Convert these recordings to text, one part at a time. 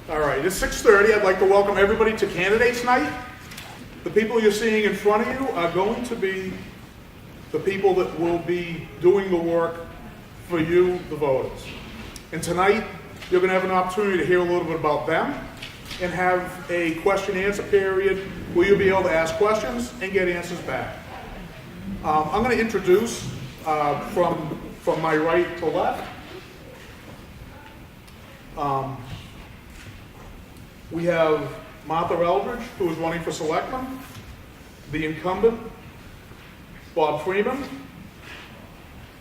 All right, it's 6:30. I'd like to welcome everybody to Candidates Night. The people you're seeing in front of you are going to be the people that will be doing the work for you, the voters. And tonight, you're going to have an opportunity to hear a little bit about them and have a question-answer period where you'll be able to ask questions and get answers back. I'm going to introduce from my right to left. We have Martha Eldridge, who is running for selectman, the incumbent, Bob Freeman,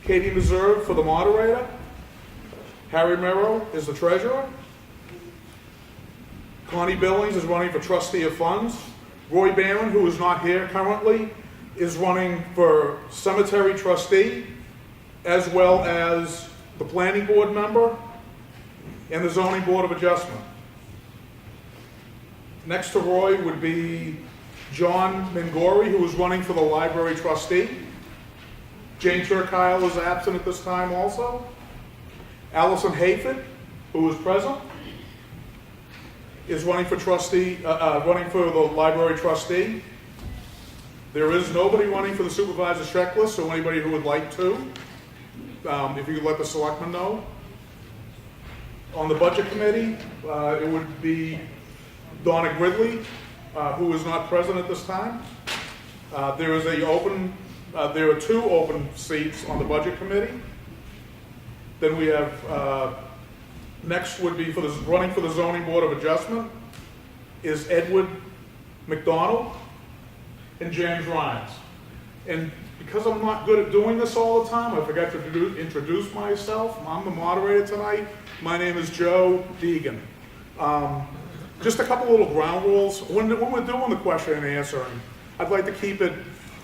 Katie Meserve for the moderator, Harry Merrow is the treasurer, Connie Billings is running for trustee of funds, Roy Barron, who is not here currently, is running for cemetery trustee, as well as the planning board member and the zoning board of adjustment. Next to Roy would be John Mingori, who is running for the library trustee. Jane Turkile is absent at this time also. Allison Hayford, who is present, is running for running for the library trustee. There is nobody running for the supervisor's checklist, so anybody who would like to, if you could let the selectmen know. On the budget committee, it would be Donna Gridley, who is not present at this time. There are two open seats on the budget committee. Then we have, next would be running for the zoning board of adjustment is Edward McDonald and James Rhines. And because I'm not good at doing this all the time, I forgot to introduce myself. I'm the moderator tonight. My name is Joe Deegan. Just a couple little ground rules. When we're doing the question and answering, I'd like to keep it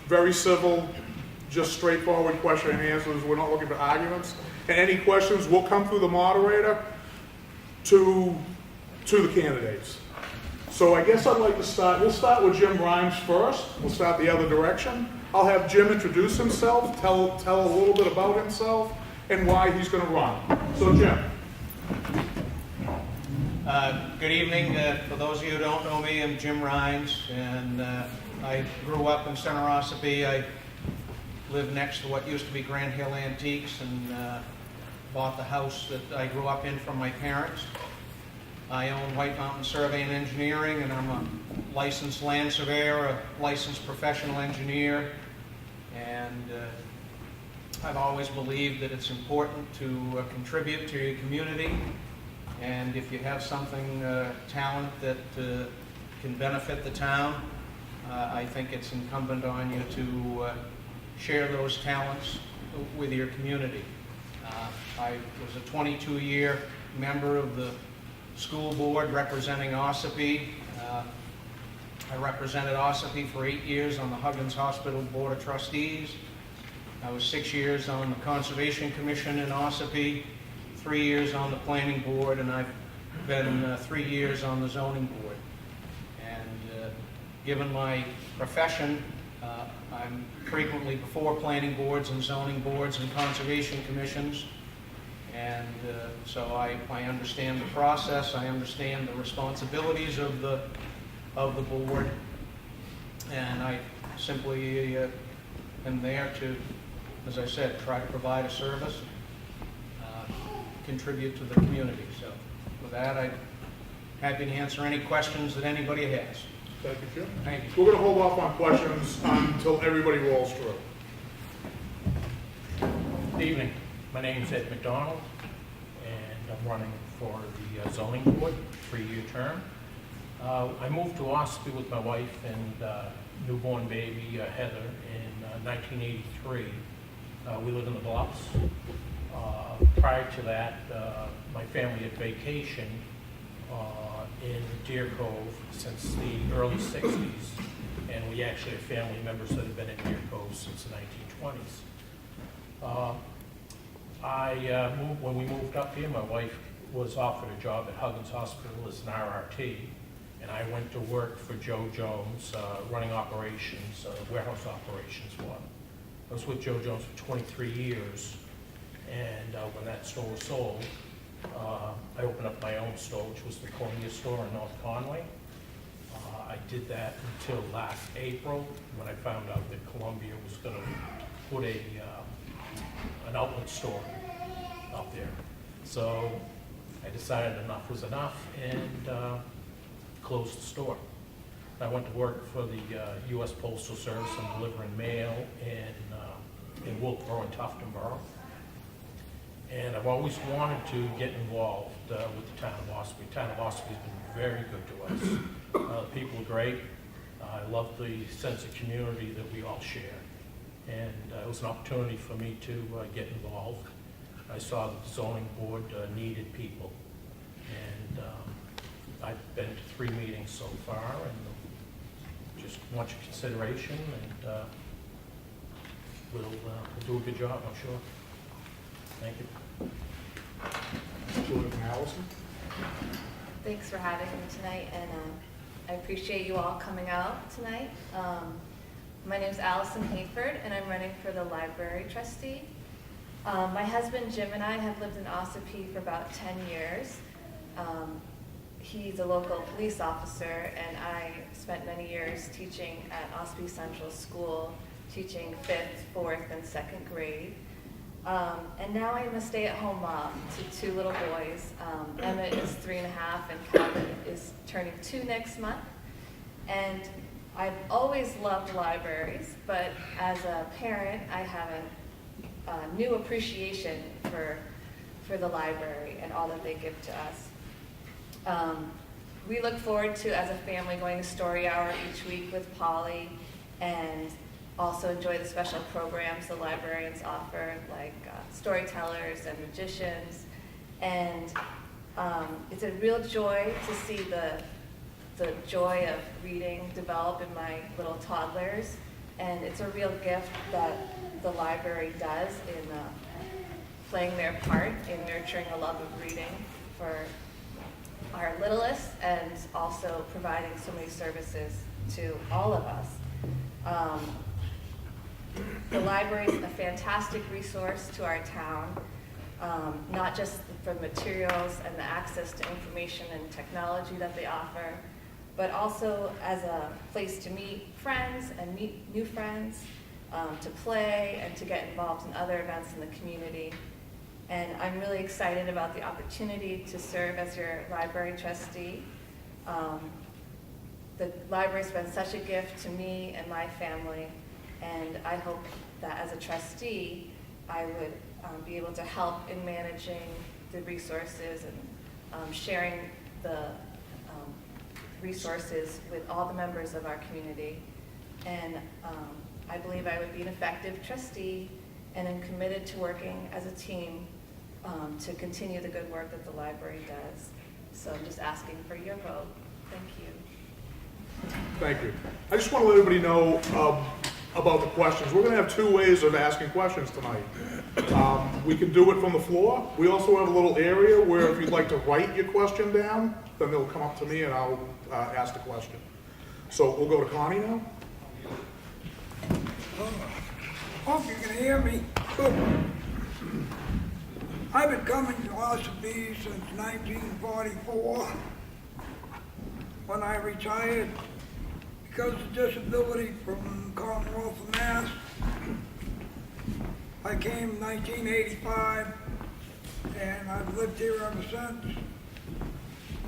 very civil, just straightforward question and answers. We're not looking for arguments. And any questions will come through the moderator to the candidates. So I guess I'd like to start. We'll start with Jim Rhines first. We'll start the other direction. I'll have Jim introduce himself, tell a little bit about himself, and why he's going to run. So Jim. Good evening. For those of you who don't know me, I'm Jim Rhines, and I grew up in Center Ossipee. I lived next to what used to be Grand Hill Antiques and bought the house that I grew up in from my parents. I own White Mountain Survey and Engineering, and I'm a licensed land surveyor, a licensed professional engineer, and I've always believed that it's important to contribute to your community. And if you have something, talent that can benefit the town, I think it's incumbent on you to share those talents with your community. I was a 22-year member of the school board representing Ossipee. I represented Ossipee for 8 years on the Huggins Hospital Board of Trustees. I was 6 years on the Conservation Commission in Ossipee, 3 years on the planning board, and I've been 3 years on the zoning board. And given my profession, I'm frequently before planning boards and zoning boards and conservation commissions. And so I understand the process, I understand the responsibilities of the board, and I simply am there to, as I said, try to provide a service, contribute to the community. So with that, I'm happy to answer any questions that anybody has. Thank you, Jim. Thank you. We're going to hold off on questions until everybody rolls through. Good evening. My name is Ed McDonald, and I'm running for the zoning board, 3-year term. I moved to Ossipee with my wife and newborn baby, Heather, in 1983. We live in the Bluffs. Prior to that, my family had vacationed in Deer Cove since the early 60s, and we actually have family members that have been in Deer Cove since the 1920s. When we moved up here, my wife was offered a job at Huggins Hospital as an RRT, and I went to work for Joe Jones, running operations, warehouse operations for him. I was with Joe Jones for 23 years, and when that store was sold, I opened up my own store, which was the Columbia store in North Conway. I did that until last April, when I found out that Columbia was going to put an outlet store up there. So I decided enough was enough and closed the store. I went to work for the U.S. Postal Service and delivering mail in Wilkesboro and Tuftonboro. And I've always wanted to get involved with the town of Ossipee. The town of Ossipee has been very good to us. The people are great. I love the sense of community that we all share. And it was an opportunity for me to get involved. I saw that the zoning board needed people. And I've been to 3 meetings so far, and just want your consideration, and we'll do a good job, I'm sure. Thank you. Julie and Allison? Thanks for having me tonight, and I appreciate you all coming out tonight. My name is Allison Hayford, and I'm running for the library trustee. My husband Jim and I have lived in Ossipee for about 10 years. He's a local police officer, and I spent many years teaching at Ossipee Central School, teaching 5th, 4th, and 2nd grade. And now I'm a stay-at-home mom to 2 little boys. Emmett is 3.5, and Calvin is turning 2 next month. And I've always loved libraries, but as a parent, I have a new appreciation for the library and all that they give to us. We look forward to, as a family, going to Story Hour each week with Polly, and also enjoy the special programs the librarians offer, like storytellers and magicians. And it's a real joy to see the joy of reading develop in my little toddlers. And it's a real gift that the library does in playing their part in nurturing a love of reading for our littlest, and also providing so many services to all of us. The library is a fantastic resource to our town, not just for materials and the access to information and technology that they offer, but also as a place to meet friends and meet new friends, to play and to get involved in other events in the community. And I'm really excited about the opportunity to serve as your library trustee. The library's been such a gift to me and my family, and I hope that as a trustee, I would be able to help in managing the resources and sharing the resources with all the members of our community. And I believe I would be an effective trustee, and am committed to working as a team to continue the good work that the library does. So I'm just asking for your vote. Thank you. Thank you. I just want to let everybody know about the questions. We're going to have 2 ways of asking questions tonight. We can do it from the floor. We also have a little area where if you'd like to write your question down, then they'll come up to me and I'll ask the question. So we'll go to Connie now. Hope you can hear me. I've been coming to Ossipee since 1944, when I retired because of disability from Commonwealth of Mass. I came in 1985, and I've lived here ever since.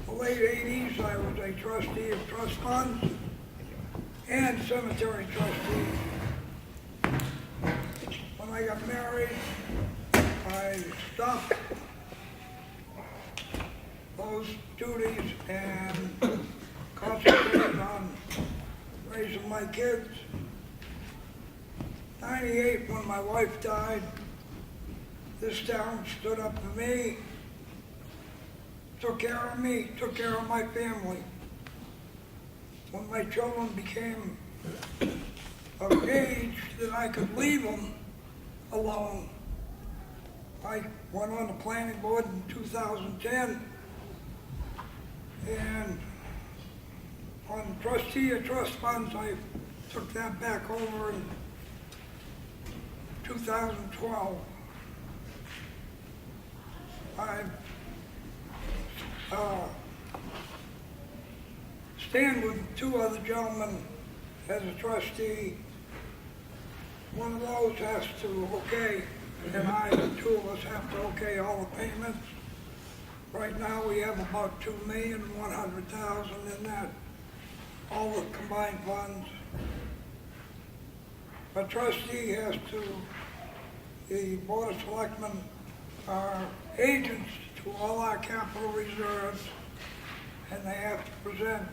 The late 80s, I was a trustee of trust funds and cemetery trustee. When I got married, I stopped those duties and concentrated on raising my kids. 98, when my wife died, this town stood up for me, took care of me, took care of my family. When my children became of age that I could leave them alone, I went on the planning board in 2010, and on trustee of trust funds, I took that back over in 2012. I've uh, stand with two other gentlemen as a trustee. One of those has to okay, and the two of us have to okay all the payments. Right now, we have about $2,100,000 in that, all the combined funds. A trustee has to, the Board of Selectmen are agents to all our capital reserves, and they have to present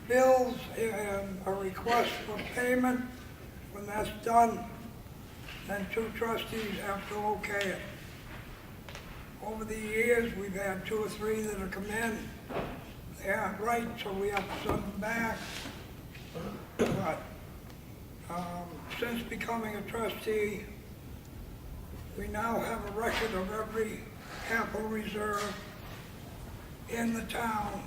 bills and a request for payment. When that's done, then two trustees have to okay it. Over the years, we've had 2 or 3 that have come in. They aren't right, so we have to send them back. But since becoming a trustee, we now have a record of every capital reserve in the town,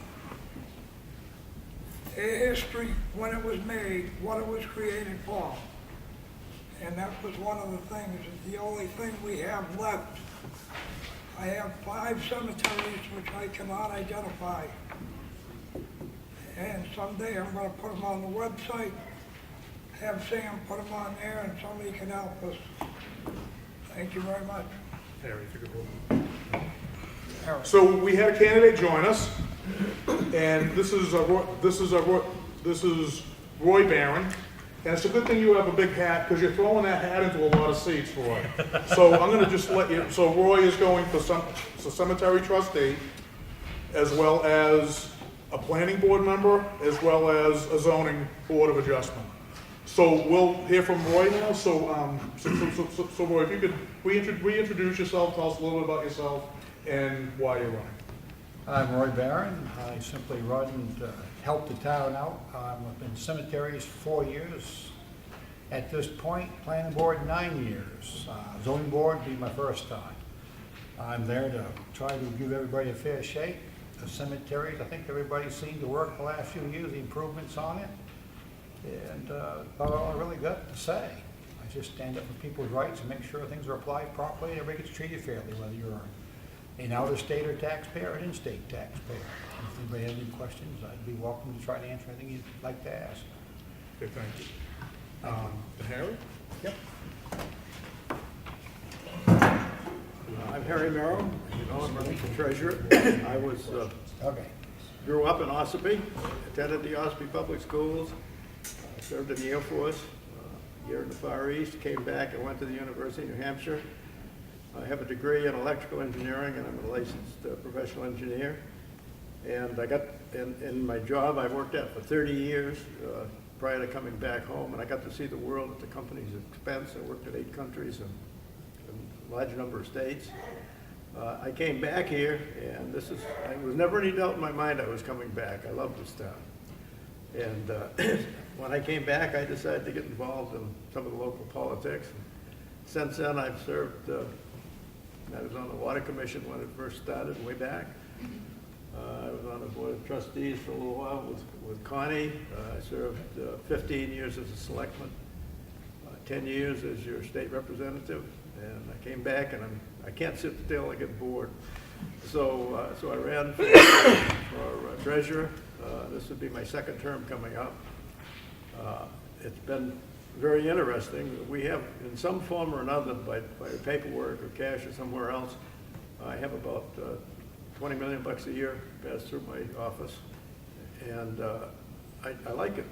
a history, when it was made, what it was created for. And that was one of the things, the only thing we have left. I have 5 cemeteries which I cannot identify. And someday I'm going to put them on the website, have Sam put them on there, and somebody can help us. Thank you very much. Harry, if you could hold. So we had a candidate join us, and this is Roy Barron. And it's a good thing you have a big hat, because you're throwing that hat into a lot of seats, Roy. So I'm going to just let you, so Roy is going for cemetery trustee, as well as a planning board member, as well as a zoning board of adjustment. So we'll hear from Roy now. So Roy, if you could reintroduce yourself, tell us a little bit about yourself and why you're running. I'm Roy Barron. I simply run to help the town out. I've been in cemeteries 4 years. At this point, planning board 9 years. Zoning board be my first time. I'm there to try to give everybody a fair shake. The cemeteries, I think everybody's seen the work the last few years, the improvements on it. And that's all I really got to say. I just stand up for people's rights and make sure things are applied properly and everybody gets treated fairly, whether you're an out-of-state or taxpayer or an in-state taxpayer. If anybody has any questions, I'd be welcome to try to answer anything you'd like to ask. Okay, thank you. Harry? Yep. I'm Harry Merrill. You know, I'm running for treasurer. I was Okay. grew up in Ossipee, attended the Ossipee Public Schools, served in the Air Force, a year in the Far East, came back and went to the University of New Hampshire. I have a degree in electrical engineering, and I'm a licensed professional engineer. And I got, in my job I worked at for 30 years prior to coming back home, and I got to see the world at the company's expense. I worked in 8 countries and a large number of states. I came back here, and there was never any doubt in my mind I was coming back. I love this town. And when I came back, I decided to get involved in some of the local politics. Since then, I've served, I was on the Water Commission when it first started, way back. I was on the Board of Trustees for a little while with Connie. I served 15 years as a selectman, 10 years as your state representative, and I came back, and I can't sit still, I get bored. So I ran for treasurer. This would be my 2nd term coming up. It's been very interesting. We have, in some form or another, by paperwork or cash or somewhere else, I have about $20 million a year pass through my office, and I like it.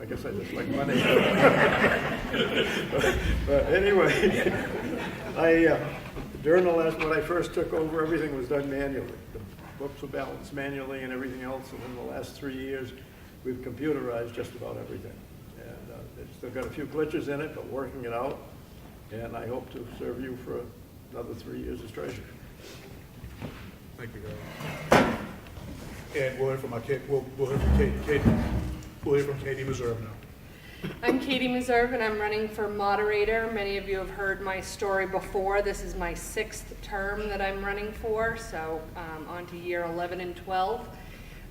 I guess I just like money. but anyway, during the when I first took over, everything was done manually. The books were balanced manually and everything else, and in the last 3 years, we've computerized just about everything. And it's still got a few glitches in it, but working it out, and I hope to serve you for another 3 years as treasurer. Thank you, Harry. And we'll hear from Katie Meserve now. I'm Katie Meserve, and I'm running for moderator. Many of you have heard my story before. This is my 6th term that I'm running for, so on to year 11 and 12.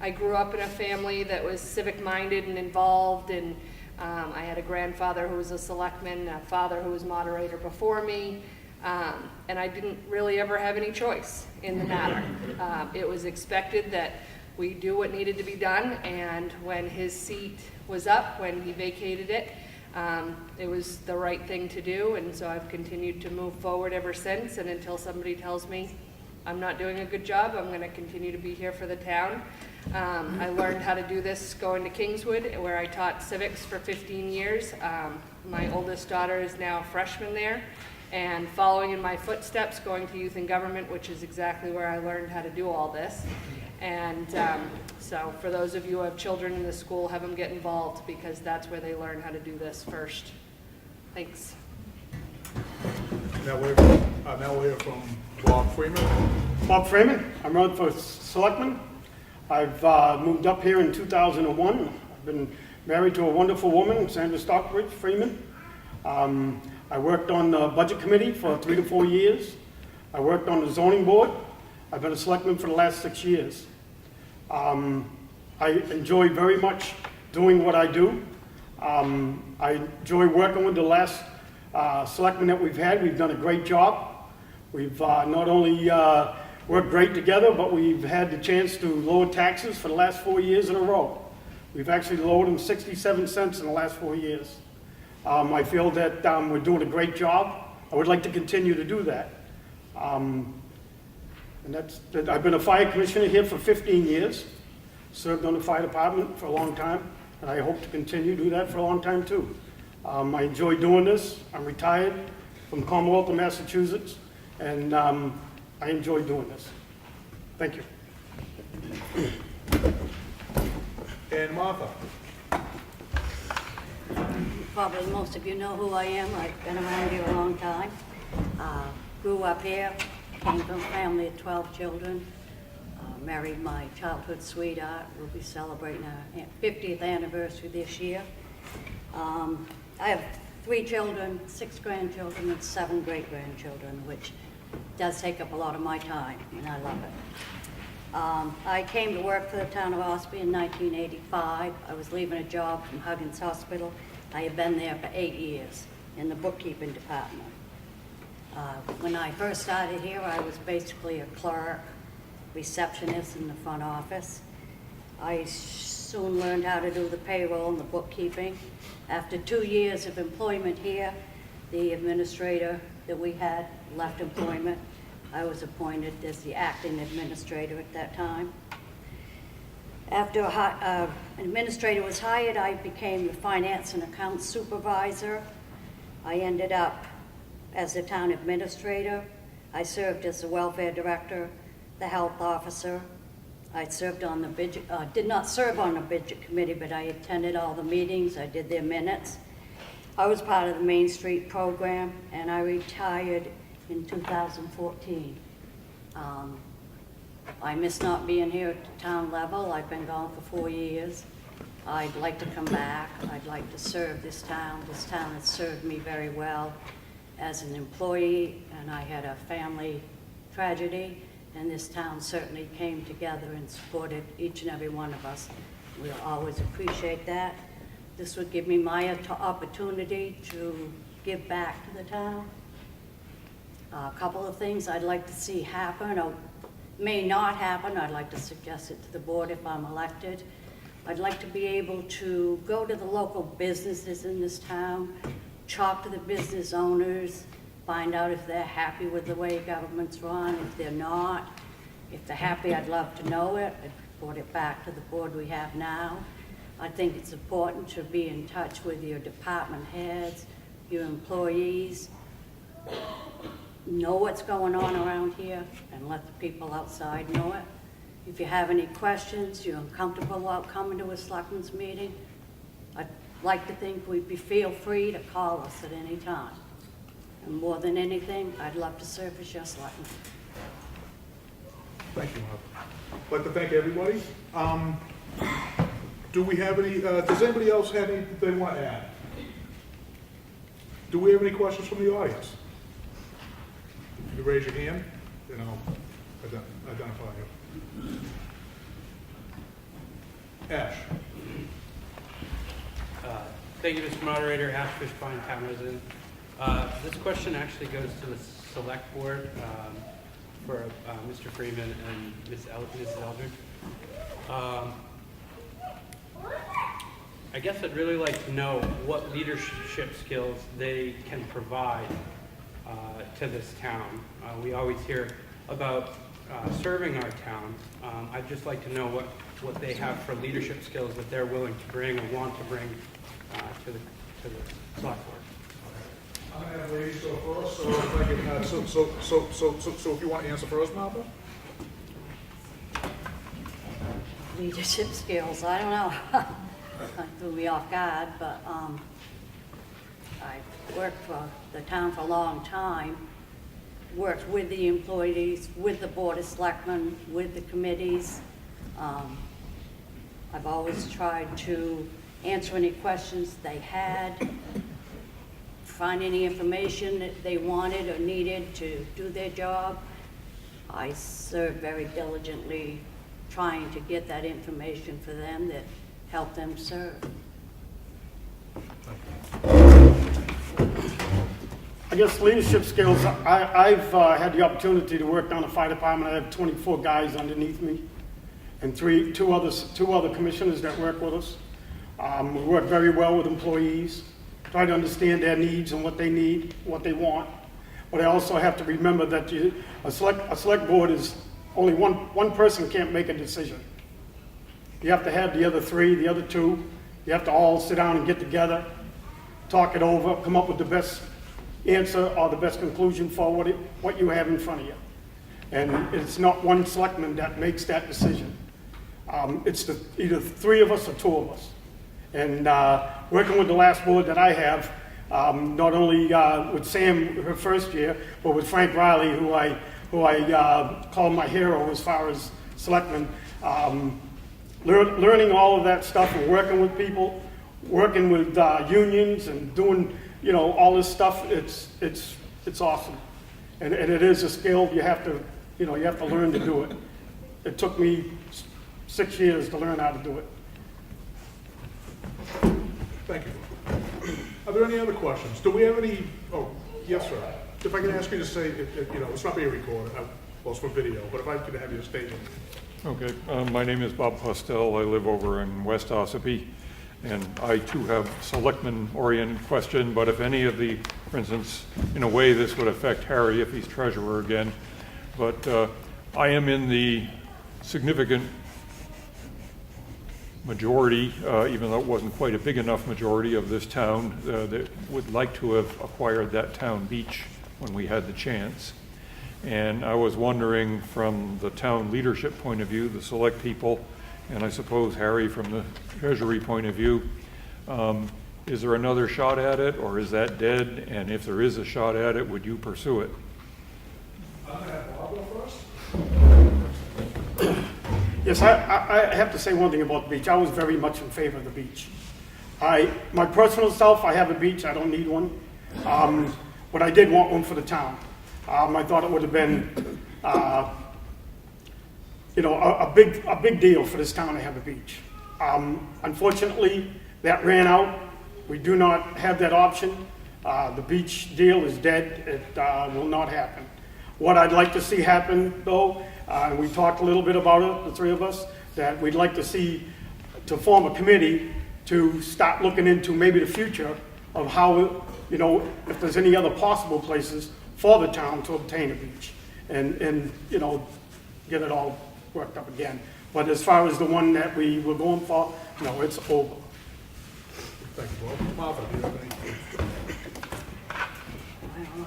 I grew up in a family that was civic-minded and involved, and I had a grandfather who was a selectman, a father who was moderator before me. And I didn't really ever have any choice in the matter. It was expected that we do what needed to be done, and when his seat was up, when he vacated it, it was the right thing to do, and so I've continued to move forward ever since, and until somebody tells me I'm not doing a good job, I'm going to continue to be here for the town. I learned how to do this going to Kingswood, where I taught civics for 15 years. My oldest daughter is now a freshman there, and following in my footsteps, going to youth and government, which is exactly where I learned how to do all this. And so for those of you who have children in the school, have them get involved, because that's where they learn how to do this first. Thanks. Now we'll hear from Bob Freeman. Bob Freeman, I'm running for selectman. I've moved up here in 2001. I've been married to a wonderful woman, Sandra Stockbridge Freeman. I worked on the budget committee for 3 to 4 years. I worked on the zoning board. I've been a selectman for the last 6 years. I enjoy very much doing what I do. I enjoy working with the last selectmen that we've had. We've done a great job. We've not only worked great together, but we've had the chance to lower taxes for the last 4 years in a row. We've actually lowered them 67 cents in the last 4 years. I feel that we're doing a great job. I would like to continue to do that. I've been a fire commissioner here for 15 years, served on the fire department for a long time, and I hope to continue to do that for a long time too. I enjoy doing this. I'm retired from Commonwealth of Massachusetts, and I enjoy doing this. Thank you. And Martha. Probably most of you know who I am. I've been around here a long time. Grew up here, came from a family of 12 children, married my childhood sweetheart. We'll be celebrating our 50th anniversary this year. I have 3 children, 6 grandchildren, and 7 great-grandchildren, which does take up a lot of my time, and I love it. I came to work for the town of Ossipee in 1985. I was leaving a job from Huggins Hospital. I had been there for 8 years in the bookkeeping department. When I first started here, I was basically a clerk, receptionist in the front office. I soon learned how to do the payroll and the bookkeeping. After 2 years of employment here, the administrator that we had left employment. I was appointed as the acting administrator at that time. After an administrator was hired, I became the finance and accounts supervisor. I ended up as the town administrator. I served as the welfare director, the health officer. I served on the budget, did not serve on the budget committee, but I attended all the meetings. I did their minutes. I was part of the Main Street program, and I retired in 2014. I miss not being here at the town level. I've been gone for 4 years. I'd like to come back. I'd like to serve this town. This town has served me very well as an employee, and I had a family tragedy, and this town certainly came together and supported each and every one of us. We'll always appreciate that. This would give me my opportunity to give back to the town. A couple of things I'd like to see happen, or may not happen. I'd like to suggest it to the board if I'm elected. I'd like to be able to go to the local businesses in this town, talk to the business owners, find out if they're happy with the way government's run. If they're not, if they're happy, I'd love to know it. I'd report it back to the board we have now. I think it's important to be in touch with your department heads, your employees, know what's going on around here, and let the people outside know it. If you have any questions, you're uncomfortable about coming to a selectmen's meeting, I'd like to think feel free to call us at any time. And more than anything, I'd love to serve as your selectman. Thank you, Martha. I'd like to thank everybody. Do we have any, does anybody else have anything they want to add? Do we have any questions from the audience? You raise your hand, and I'll identify you. Ash. Thank you, Mr. Moderator. Ash Fishbein, town resident. This question actually goes to the Select Board for Mr. Freeman and Mrs. Eldred. I guess I'd really like to know what leadership skills they can provide to this town. We always hear about serving our town. I'd just like to know what they have for leadership skills that they're willing to bring or want to bring to the select board. I'm gonna have ladies go first, so if I can, so if you want to answer first, Martha? Leadership skills, I don't know. Kind of threw me off guard, but I worked for the town for a long time, worked with the employees, with the Board of Selectmen, with the committees. I've always tried to answer any questions they had, find any information that they wanted or needed to do their job. I served very diligently trying to get that information for them that helped them serve. I guess leadership skills, I've had the opportunity to work down the fire department. I have 24 guys underneath me and two other commissioners that work with us. We work very well with employees, try to understand their needs and what they need, what they want. But I also have to remember that a select board is only one person can't make a decision. You have to have the other three, the other two. You have to all sit down and get together, talk it over, come up with the best answer or the best conclusion for what you have in front of you. And it's not one selectman that makes that decision. It's either three of us or two of us. And working with the last board that I have, not only with Sam her first year, but with Frank Riley, who I call my hero as far as selectmen, learning all of that stuff and working with people, working with unions and doing all this stuff, it's awesome. And it is a skill you have to learn to do it. It took me 6 years to learn how to do it. Thank you. Are there any other questions? Do we have any, oh, yes, sir. If I can ask you to say, it's not being recorded, well, it's for video, but if I could have your statement. Okay, my name is Bob Postel. I live over in West Ossipee, and I too have selectman-oriented question, but if any of the, for instance, in a way this would affect Harry if he's treasurer again, but I am in the significant majority, even though it wasn't quite a big enough majority of this town that would like to have acquired that town beach when we had the chance. And I was wondering from the town leadership point of view, the select people, and I suppose Harry from the treasury point of view, is there another shot at it or is that dead? And if there is a shot at it, would you pursue it? I'm going to have Bob go first. Yes, I have to say one thing about the beach. I was very much in favor of the beach. My personal self, I have a beach. I don't need one. But I did want one for the town. I thought it would have been, a big deal for this town to have a beach. Unfortunately, that ran out. We do not have that option. The beach deal is dead. It will not happen. What I'd like to see happen, though, and we talked a little bit about it, the three of us, that we'd like to see to form a committee to start looking into maybe the future of how, if there's any other possible places for the town to obtain a beach and get it all worked up again. But as far as the one that we were going for, no, it's over. Thank you, Bob. Martha, do you have any?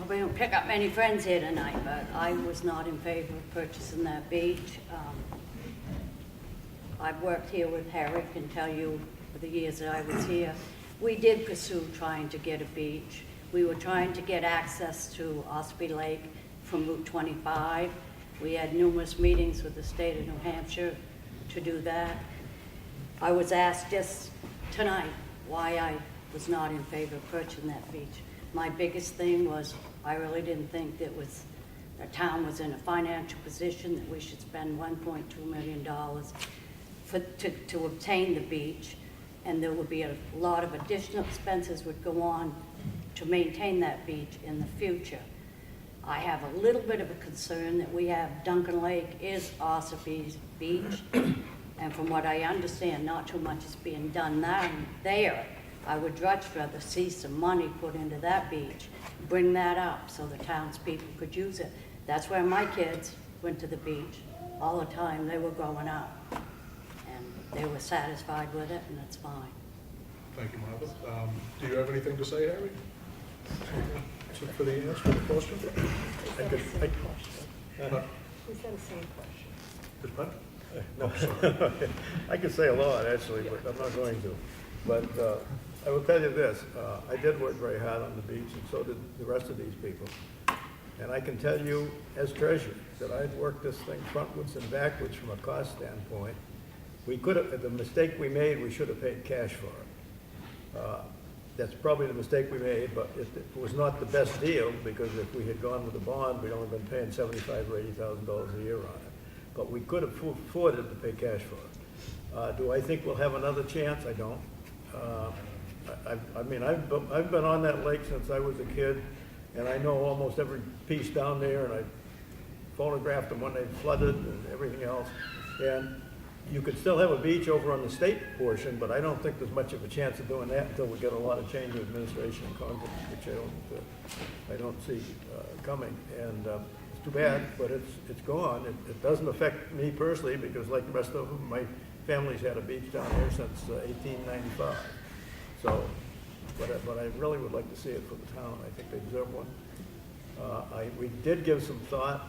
We don't pick up many friends here tonight, but I was not in favor of purchasing that beach. I've worked here with Harry, can tell you for the years that I was here. We did pursue trying to get a beach. We were trying to get access to Ossipee Lake from Route 25. We had numerous meetings with the state of New Hampshire to do that. I was asked just tonight why I was not in favor of purchasing that beach. My biggest thing was I really didn't think that the town was in a financial position that we should spend $1.2 million to obtain the beach, and there would be a lot of additional expenses would go on to maintain that beach in the future. I have a little bit of a concern that we have Duncan Lake is Ossipee's beach. And from what I understand, not too much is being done there. I would much rather see some money put into that beach, bring that up so the townspeople could use it. That's where my kids went to the beach all the time. They were growing up. And they were satisfied with it, and it's fine. Thank you, Martha. Do you have anything to say, Harry? For the answer to the question? Is that the same question? Good point. No, I could say a lot, actually, but I'm not going to. But I will tell you this, I did work very hard on the beach, and so did the rest of these people. And I can tell you, as treasurer, that I'd worked this thing frontwards and backwards from a cost standpoint. We could have, the mistake we made, we should have paid cash for it. That's probably the mistake we made, but it was not the best deal, because if we had gone with a bond, we'd only been paying $75,000 or $80,000 a year on it. But we could have afforded to pay cash for it. Do I think we'll have another chance? I don't. I mean, I've been on that lake since I was a kid, and I know almost every piece down there, and I photographed them when they flooded and everything else. And you could still have a beach over on the state portion, but I don't think there's much of a chance of doing that until we get a lot of change of administration in Congress, which I don't see coming. And it's too bad, but it's gone. It doesn't affect me personally, because like the rest of them, my family's had a beach down here since 1895. So, but I really would like to see it for the town. I think they deserve one. We did give some thought,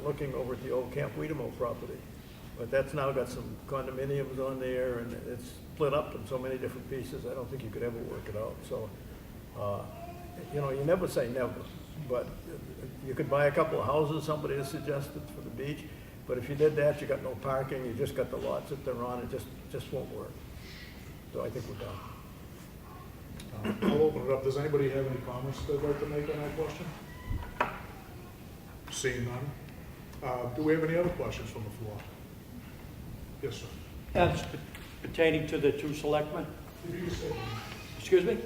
looking over at the old Camp Wiedemo property, but that's now got some condominiums on there, and it's split up in so many different pieces, I don't think you could ever work it out. So, you know, you never say never, but you could buy a couple of houses, somebody has suggested, for the beach, but if you did that, you got no parking, you just got the lots that they're on, it just won't work. So I think we're done. I'll open it up. Does anybody have any comments they'd like to make on that question? Seeing none. Do we have any other questions from the floor? Yes, sir. That's pertaining to the two selectmen. If you could say, Excuse me?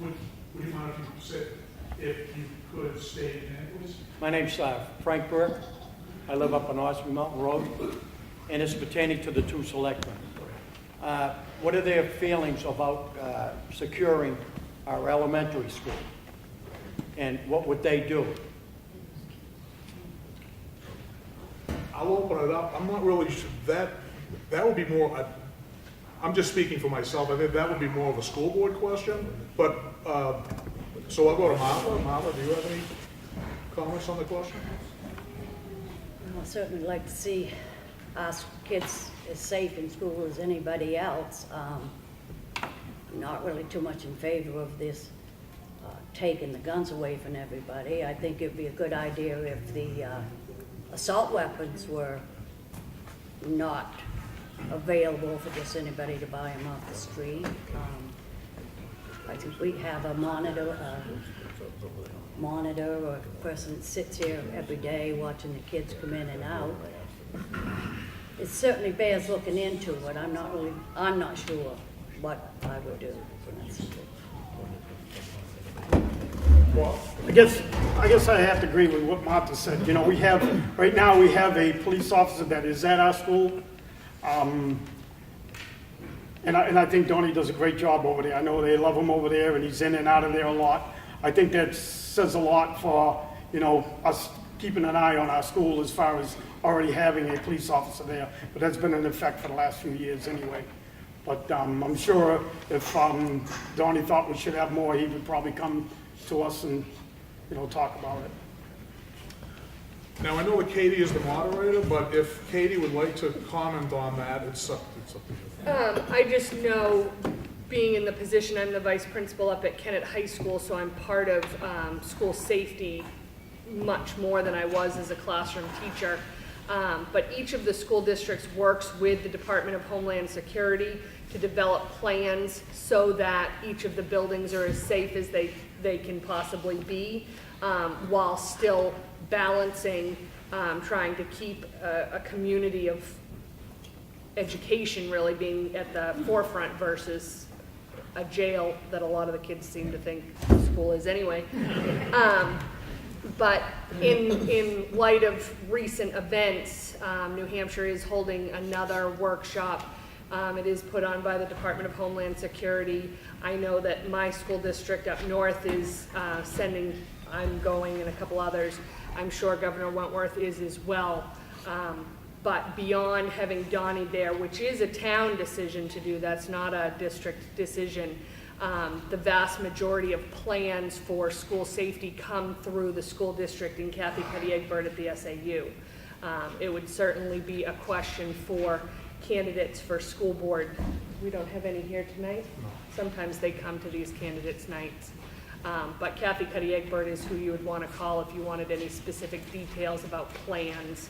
would you mind if you could state your name, please? My name's Frank Burke. I live up on Ossipee Mountain Road, and it's pertaining to the two selectmen. What are their feelings about securing our elementary school? And what would they do? I'll open it up. I'm not really sure. That would be more, I'm just speaking for myself. I think that would be more of a school board question. But, so I'll go to Martha. Martha, do you have any comments on the question? I'd certainly like to see our kids as safe in school as anybody else. I'm not really too much in favor of this taking the guns away from everybody. I think it'd be a good idea if the assault weapons were not available for just anybody to buy them off the street. I think we have a monitor or a person that sits here every day watching the kids come in and out. It certainly bears looking into, but I'm not sure what I would do. Well, I guess I have to agree with what Martha said. You know, right now we have a police officer that is at our school. And I think Donnie does a great job over there. I know they love him over there, and he's in and out of there a lot. I think that says a lot for, you know, us keeping an eye on our school as far as already having a police officer there. But that's been in effect for the last few years anyway. But I'm sure if Donnie thought we should have more, he would probably come to us and, you know, talk about it. Now, I know that Katie is the moderator, but if Katie would like to comment on that, it's up to you. I just know, being in the position, I'm the vice principal up at Kennett High School, so I'm part of school safety much more than I was as a classroom teacher. But each of the school districts works with the Department of Homeland Security to develop plans so that each of the buildings are as safe as they can possibly be, while still balancing trying to keep a community of education really being at the forefront versus a jail that a lot of the kids seem to think school is anyway. But in light of recent events, New Hampshire is holding another workshop. It is put on by the Department of Homeland Security. I know that my school district up north is sending, I'm going, and a couple others. I'm sure Governor Wentworth is as well. But beyond having Donnie there, which is a town decision to do, that's not a district decision, the vast majority of plans for school safety come through the school district and Kathy Cuddy-Egbert at the SAU. It would certainly be a question for candidates for school board. We don't have any here tonight. Sometimes they come to these candidates' nights. But Kathy Cuddy-Egbert is who you would want to call if you wanted any specific details about plans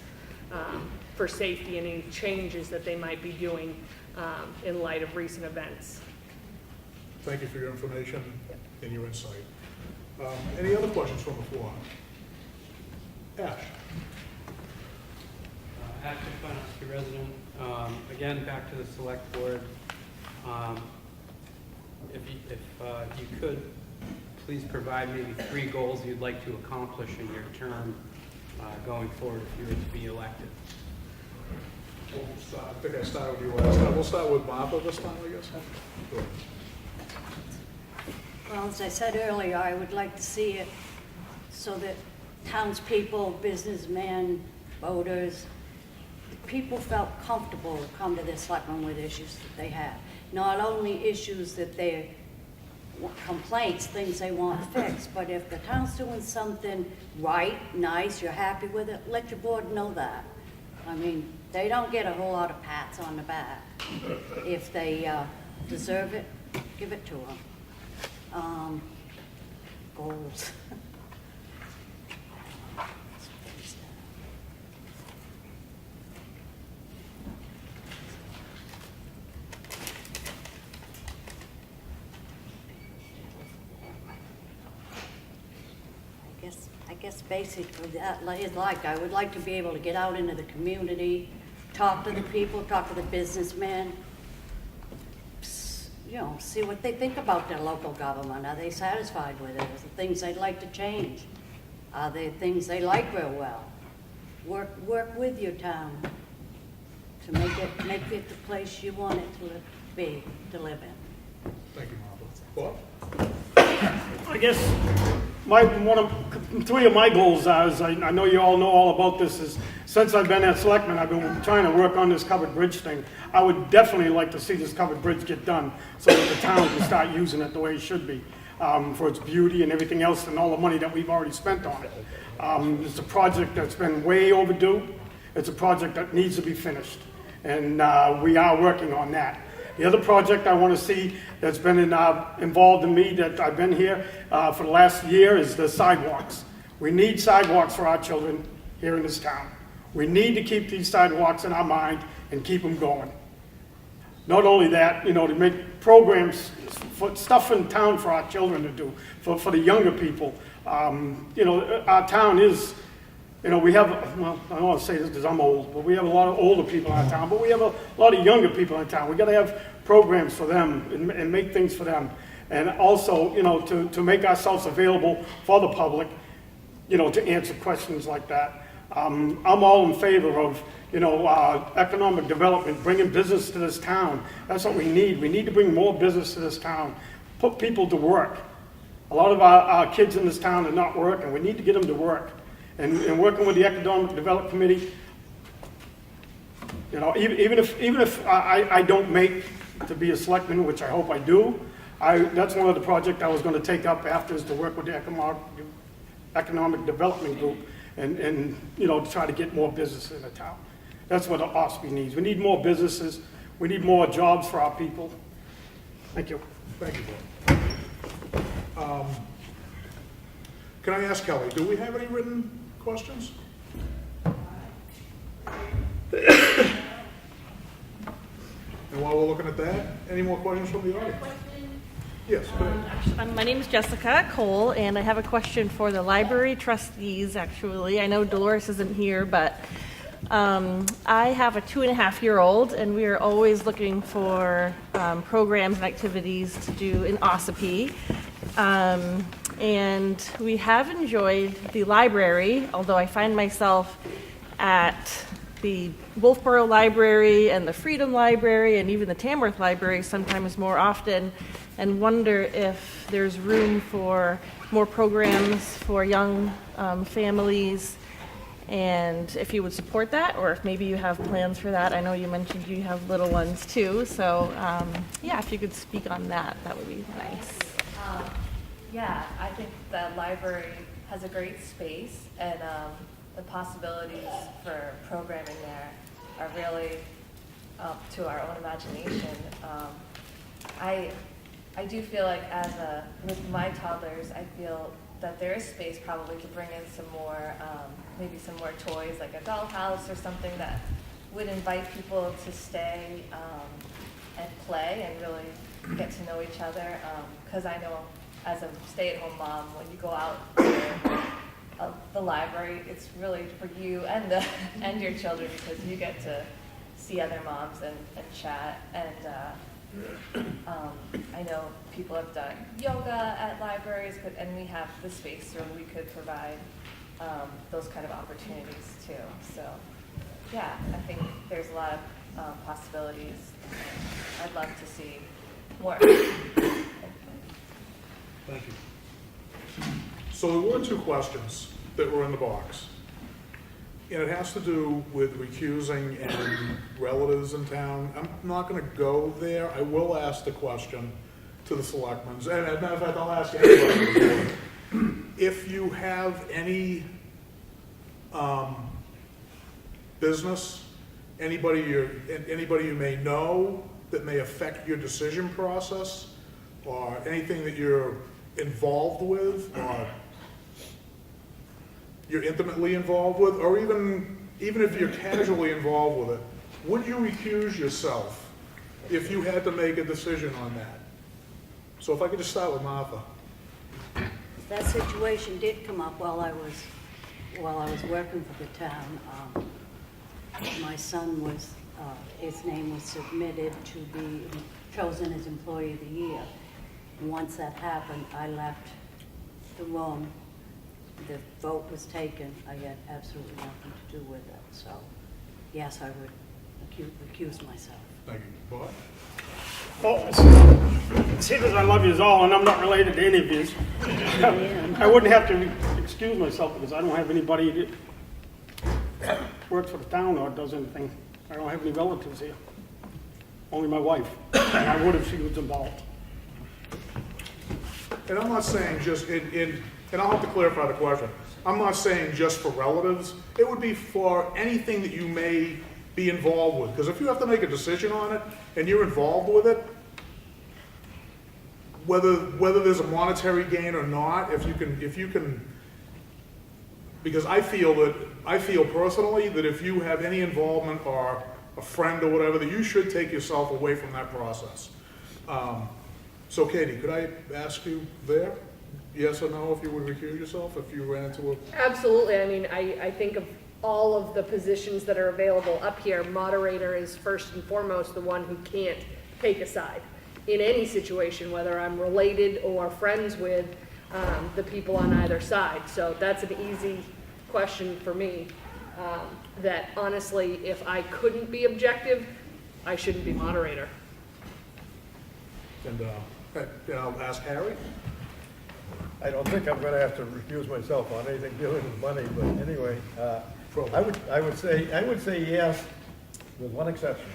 for safety and any changes that they might be doing in light of recent events. Thank you for your information and your insight. Any other questions from the floor? Ash? Active Ossipee resident. Again, back to the select board. If you could, please provide maybe 3 goals you'd like to accomplish in your term going forward if you were to be elected. I think I started with you last time. We'll start with Martha this time, I guess. Go ahead. Well, as I said earlier, I would like to see it so that townspeople, businessmen, voters, people felt comfortable to come to the selectmen with issues that they have. Not only issues that they're complaints, things they want fixed, but if the town's doing something right, nice, you're happy with it, let your board know that. I mean, they don't get a whole lot of pats on the back. If they deserve it, give it to them. Goals. I guess basically that is like, I would like to be able to get out into the community, talk to the people, talk to the businessmen, you know, see what they think about their local government. Are they satisfied with it? Is there things they'd like to change? Are there things they like real well? Work with your town to make it the place you want it to be, to live in. Thank you, Martha. Bob? I guess 3 of my goals are, as I know you all know all about this, is since I've been at Selectmen, I've been trying to work on this covered bridge thing. I would definitely like to see this covered bridge get done so that the town can start using it the way it should be, for its beauty and everything else and all the money that we've already spent on it. It's a project that's been way overdue. It's a project that needs to be finished, and we are working on that. The other project I want to see that's been involved in me, that I've been here for the last year, is the sidewalks. We need sidewalks for our children here in this town. We need to keep these sidewalks in our mind and keep them going. Not only that, you know, to make programs, for stuff in town for our children to do, for the younger people. You know, our town is, you know, we have, well, I don't want to say this because I'm old, but we have a lot of older people in our town, but we have a lot of younger people in town. We got to have programs for them and make things for them. And also, you know, to make ourselves available for the public, you know, to answer questions like that. I'm all in favor of, you know, economic development, bringing business to this town. That's what we need. We need to bring more business to this town, put people to work. A lot of our kids in this town are not working. We need to get them to work. And working with the Economic Development Committee, you know, even if I don't make to be a selectman, which I hope I do, that's one of the projects I was going to take up after, is to work with the Economic Development Group and you know, to try to get more business in the town. That's what Ossipee needs. We need more businesses. We need more jobs for our people. Thank you. Thank you, Bob. Can I ask Kelly, do we have any written questions? And while we're looking at that, any more questions from the audience? Yes, go ahead. My name is Jessica Cole, and I have a question for the library trustees, actually. I know Dolores isn't here, but I have a 2.5-year-old, and we are always looking for programs and activities to do in Ossipee. And we have enjoyed the library, although I find myself at the Wolfboro Library and the Freedom Library and even the Tamworth Library sometimes more often, and wonder if there's room for more programs for young families, and if you would support that, or if maybe you have plans for that. I know you mentioned you have little ones too, so yeah, if you could speak on that, that would be nice. Yeah, I think the library has a great space, and the possibilities for programming there are really up to our own imagination. I do feel like with my toddlers, I feel that there is space probably to bring in some more, maybe some more toys, like a dollhouse or something that would invite people to stay and play and really get to know each other. Because I know as a stay-at-home mom, when you go out to the library, it's really for you and your children, because you get to see other moms and chat. And I know people have done yoga at libraries, and we have the space where we could provide those kind of opportunities too. So yeah, I think there's a lot of possibilities. I'd love to see more. Thank you. So there were two questions that were in the box. And it has to do with recusing and relatives in town. I'm not going to go there. I will ask the question to the selectmen. And as a matter of fact, I'll ask anybody. If you have any business, anybody you may know that may affect your decision process, or anything that you're involved with, or you're intimately involved with, or even if you're casually involved with it, would you recuse yourself if you had to make a decision on that? So if I could just start with Martha. That situation did come up while I was working for the town. My son was, his name was submitted to be chosen as Employee of the Year. And once that happened, I left the room. The vote was taken. I had absolutely nothing to do with it. So, yes, I would recuse myself. Thank you. Bob? Well, see, as I love you all, and I'm not related to any of you, I wouldn't have to excuse myself because I don't have anybody that works for the town or does anything. I don't have any relatives here. Only my wife. And I would if she was involved. And I'm not saying just and I'll have to clarify the question. I'm not saying just for relatives. It would be for anything that you may be involved with. Because if you have to make a decision on it and you're involved with it, whether there's a monetary gain or not, if you can, because I feel personally that if you have any involvement or a friend or whatever, that you should take yourself away from that process. So Katie, could I ask you there? Yes or no, if you would recuse yourself if you ran into a... Absolutely. I mean, I think of all of the positions that are available up here. Moderator is first and foremost the one who can't take a side in any situation, whether I'm related or friends with the people on either side. So that's an easy question for me. That honestly, if I couldn't be objective, I shouldn't be moderator. And I'll ask Harry. I don't think I'm going to have to recuse myself on anything dealing with money, but anyway, I would say yes, with one exception.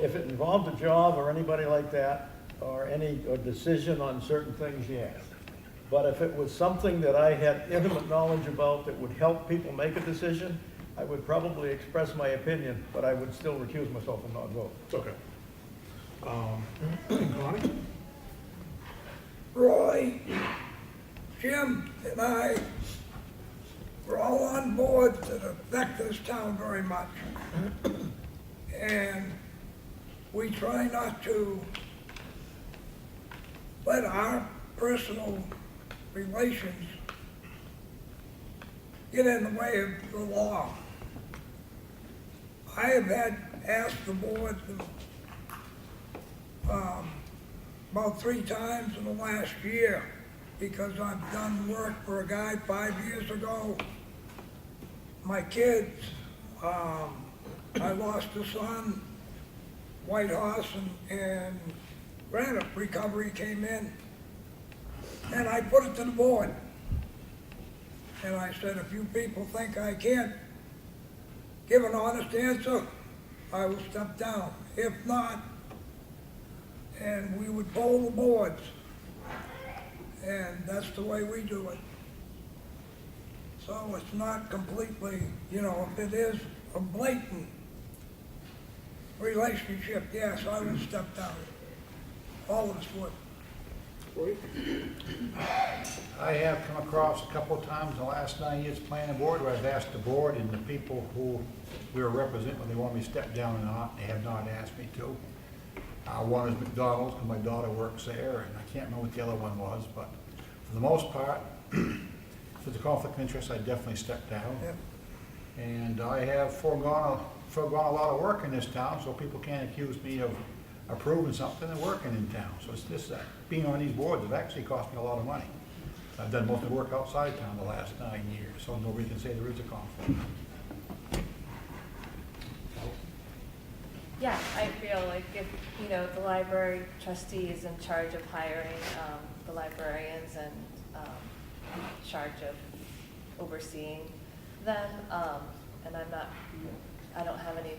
If it involved a job or anybody like that, or a decision on certain things, yes. But if it was something that I had intimate knowledge about that would help people make a decision, I would probably express my opinion, but I would still recuse myself and not vote. Okay. Connie? Roy, Jim, and I, we're all on boards that affect this town very much. And we try not to let our personal relations get in the way of the law. I have had asked the board to, if it involved a job or anybody like that, or any decision on certain things, yes. But if it was something that I had intimate knowledge about that would help people make a decision, I would probably express my opinion, but I would still recuse myself and not vote. Okay. Connie? about 3 times in the last year because I've done work for a guy 5 years ago. My kids, I lost a son, White Horse, and Granite Recovery came in, and I put it to the board. And I said, if you people think I can't give an honest answer, I will step down. If not, and we would poll the boards. And that's the way we do it. So it's not completely, you know, if it is a blatant relationship, yes, I would step down. All of us would. I have come across a couple of times in the last 9 years planning board where I've asked the board and the people who we were representing when they want me to step down or not, they have not asked me to. One is McDonald's, because my daughter works there, and I can't remember what the other one was, but for the most part, if there's a conflict of interest, I definitely step down. Yep. And I have foregone a lot of work in this town, so people can't accuse me of approving something and working in town. So it's just that being on these boards have actually cost me a lot of money. I've done most of the work outside town the last 9 years, so nobody can say there is a conflict. Yeah, I feel like if, you know, the library trustee is in charge of hiring the librarians and in charge of overseeing them, and I don't have any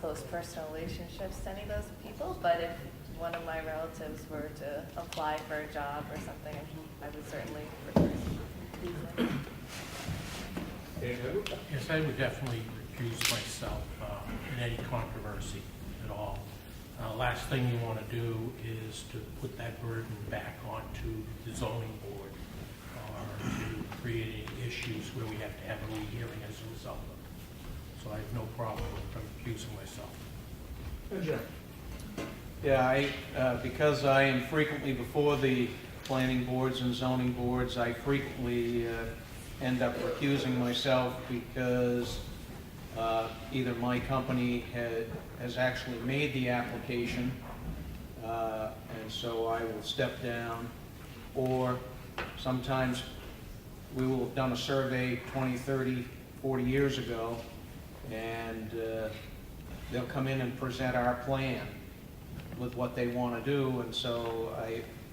close personal relationships to any of those people, but if one of my relatives were to apply for a job or something, I would certainly recuse them. Yes, I would definitely recuse myself in any controversy at all. Last thing you want to do is to put that burden back onto the zoning board or to create any issues where we have to have a rehearing as a result of it. So I have no problem with recusing myself. Yeah, because I am frequently before the planning boards and zoning boards, I frequently end up recusing myself because either my company has actually made the application, and so I will step down, or sometimes we will have done a survey 20, 30, 40 years ago, and they'll come in and present our plan with what they want to do, and so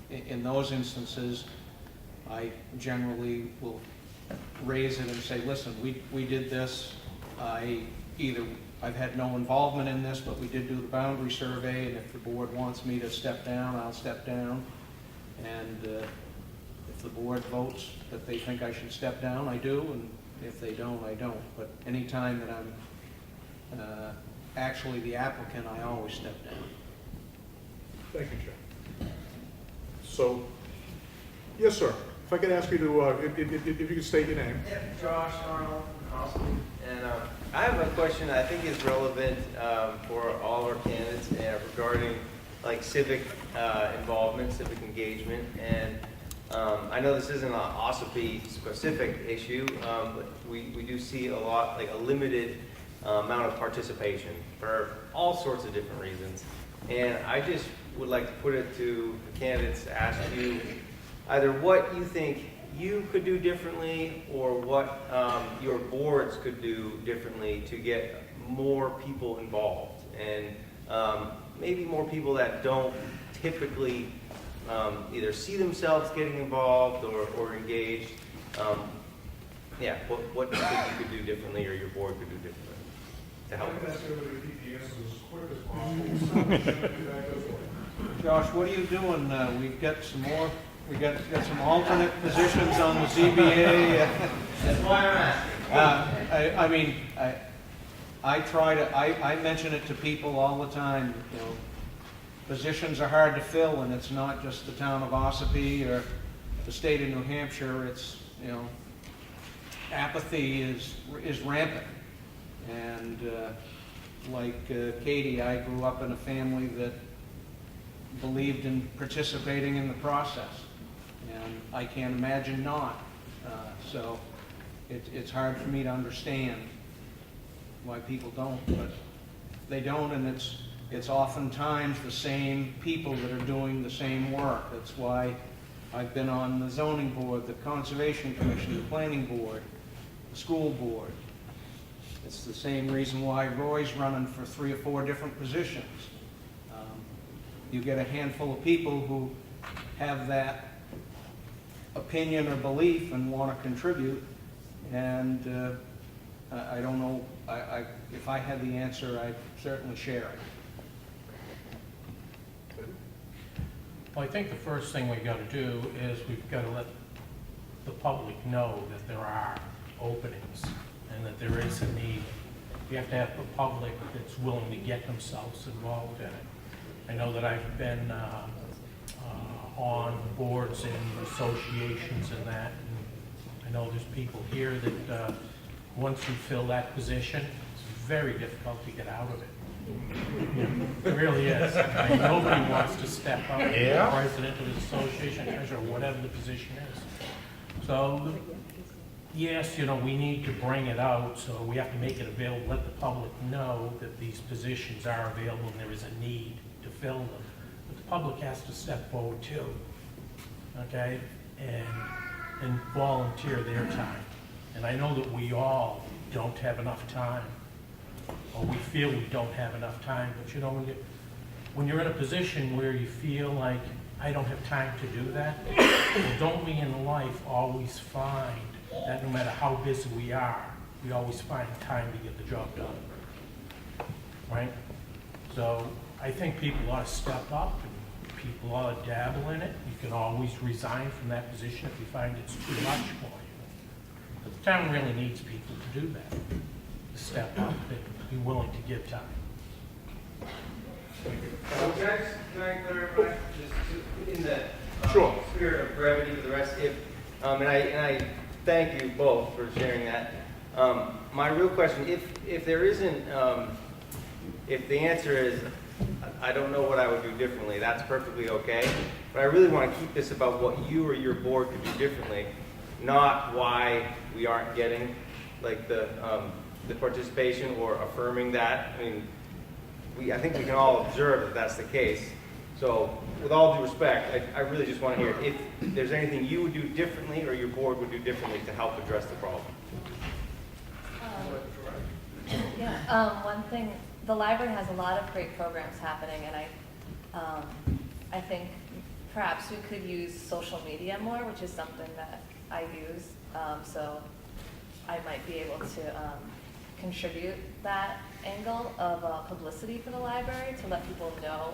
in those instances, I generally will raise it and say, listen, we did this. I've had no involvement in this, but we did do the boundary survey, and if the board wants me to step down, I'll step down. And if the board votes that they think I should step down, I do, and if they don't, I don't. But any time that I'm actually the applicant, I always step down. Thank you, Jim. So, yes, sir. If I could ask you to, if you could state your name. Yeah, Josh Arnold, awesome. And I have a question I think is relevant for all our candidates regarding like civic involvement, civic engagement. And I know this isn't an Ossipee specific issue, but we do see a lot, like a limited amount of participation for all sorts of different reasons. And I just would like to put it to the candidates to ask you either what you think you could do differently or what your boards could do differently to get more people involved, and maybe more people that don't typically either see themselves getting involved or engaged. Yeah, what you think you could do differently or your board could do differently to help us? Josh, what are you doing? We've got some more. We got some alternate positions on the ZBA. That's why I'm asking. I mention it to people all the time. You know, positions are hard to fill, and it's not just the town of Ossipee or the state of New Hampshire. It's, you know, apathy is rampant, and like Katie, I grew up in a family that believed in participating in the process, and I can't imagine not. So it's hard for me to understand why people don't, but they don't, and it's oftentimes the same people that are doing the same work. That's why I've been on the zoning board, the conservation commission, the planning board, the school board. It's the same reason why Roy's running for 3 or 4 different positions. You get a handful of people who have that opinion or belief and want to contribute, and I don't know, if I had the answer, I'd certainly share it. Well, I think the first thing we got to do is we've got to let the public know that there are openings and that there is a need. We have to have the public that's willing to get themselves involved in it. I know that I've been on boards and associations and that, and I know there's people here that once you fill that position, it's very difficult to get out of it. It really is. I mean, nobody wants to step up, Yeah. president of the association, treasurer, whatever the position is. So, yes, you know, we need to bring it out, so we have to make it available, let the public know that these positions are available and there is a need to fill them. But the public has to step forward too, okay, and volunteer their time. And I know that we all don't have enough time, or we feel we don't have enough time, but you know, when you're in a position where you feel like, I don't have time to do that, well, don't we in life always find that no matter how busy we are, we always find time to get the job done, right? So I think people ought to step up, and people ought to dabble in it. You can always resign from that position if you find it's too much for you. But the town really needs people to do that, to step up and be willing to give time. Can I clarify, just in the Sure. spirit of brevity for the rest, and I thank you both for sharing that. My real question, if there isn't, if the answer is, I don't know what I would do differently, that's perfectly okay. But I really want to keep this about what you or your board could do differently, not why we aren't getting like the participation or affirming that. I mean, I think we can all observe that that's the case. So with all due respect, I really just want to hear if there's anything you would do differently or your board would do differently to help address the problem. One thing, the library has a lot of great programs happening, and I think perhaps we could use social media more, which is something that I use. So I might be able to contribute that angle of publicity for the library to let people know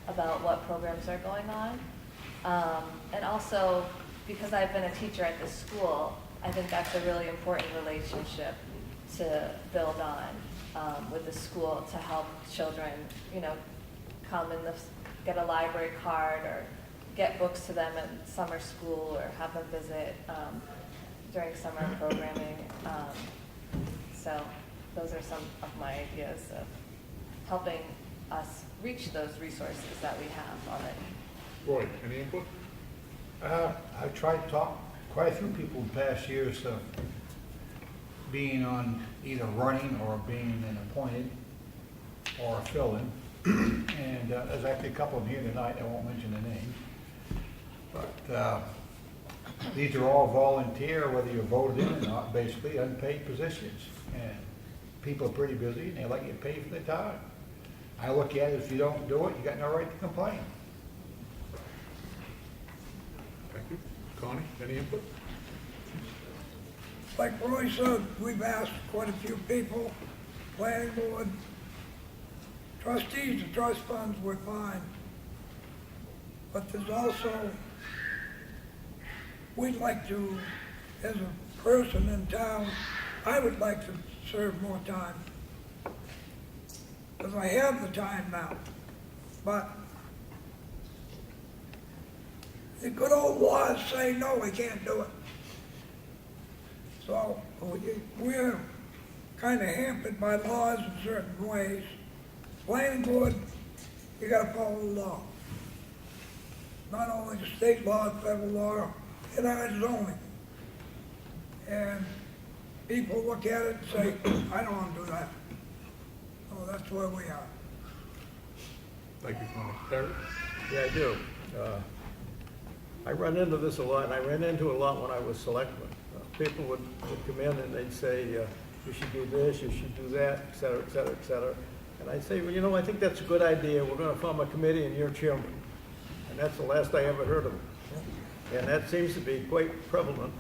about what programs are going on. And also, because I've been a teacher at this school, I think that's a really important relationship to build on with the school to help children, you know, come and get a library card or get books to them at summer school or have them visit during summer programming. So those are some of my ideas of helping us reach those resources that we have already. Roy, any input? I've tried to talk quite a few people in past years of being on either running or being an appointed or a fill-in. And there's actually a couple of them here tonight, I won't mention the name. But these are all volunteer, whether you're voted in or not, basically unpaid positions. And people are pretty busy and they like to get paid for their time. I look at it, if you don't do it, you got no right to complain. Thank you. Connie, any input? Like Roy said, we've asked quite a few people, planning board, trustees, the trust funds, we're fine. But there's also, we'd like to, as a person in town, I would like to serve more time. Because I have the time now. But the good old laws say, no, we can't do it. So we're kind of hampered by laws in certain ways. Planning board, you gotta follow the law. Not only the state law, federal law, and our zoning. And people look at it and say, I don't want to do that. Oh, that's where we are. Thank you, Tony. Eric? Yeah, I do. I run into this a lot, and I ran into it a lot when I was selectman. People would come in and they'd say, you should do this, you should do that, et cetera, et cetera, et cetera. And I'd say, well, you know, I think that's a good idea. We're gonna form a committee and you're chairman. And that's the last I ever heard of it. And that seems to be quite prevalent.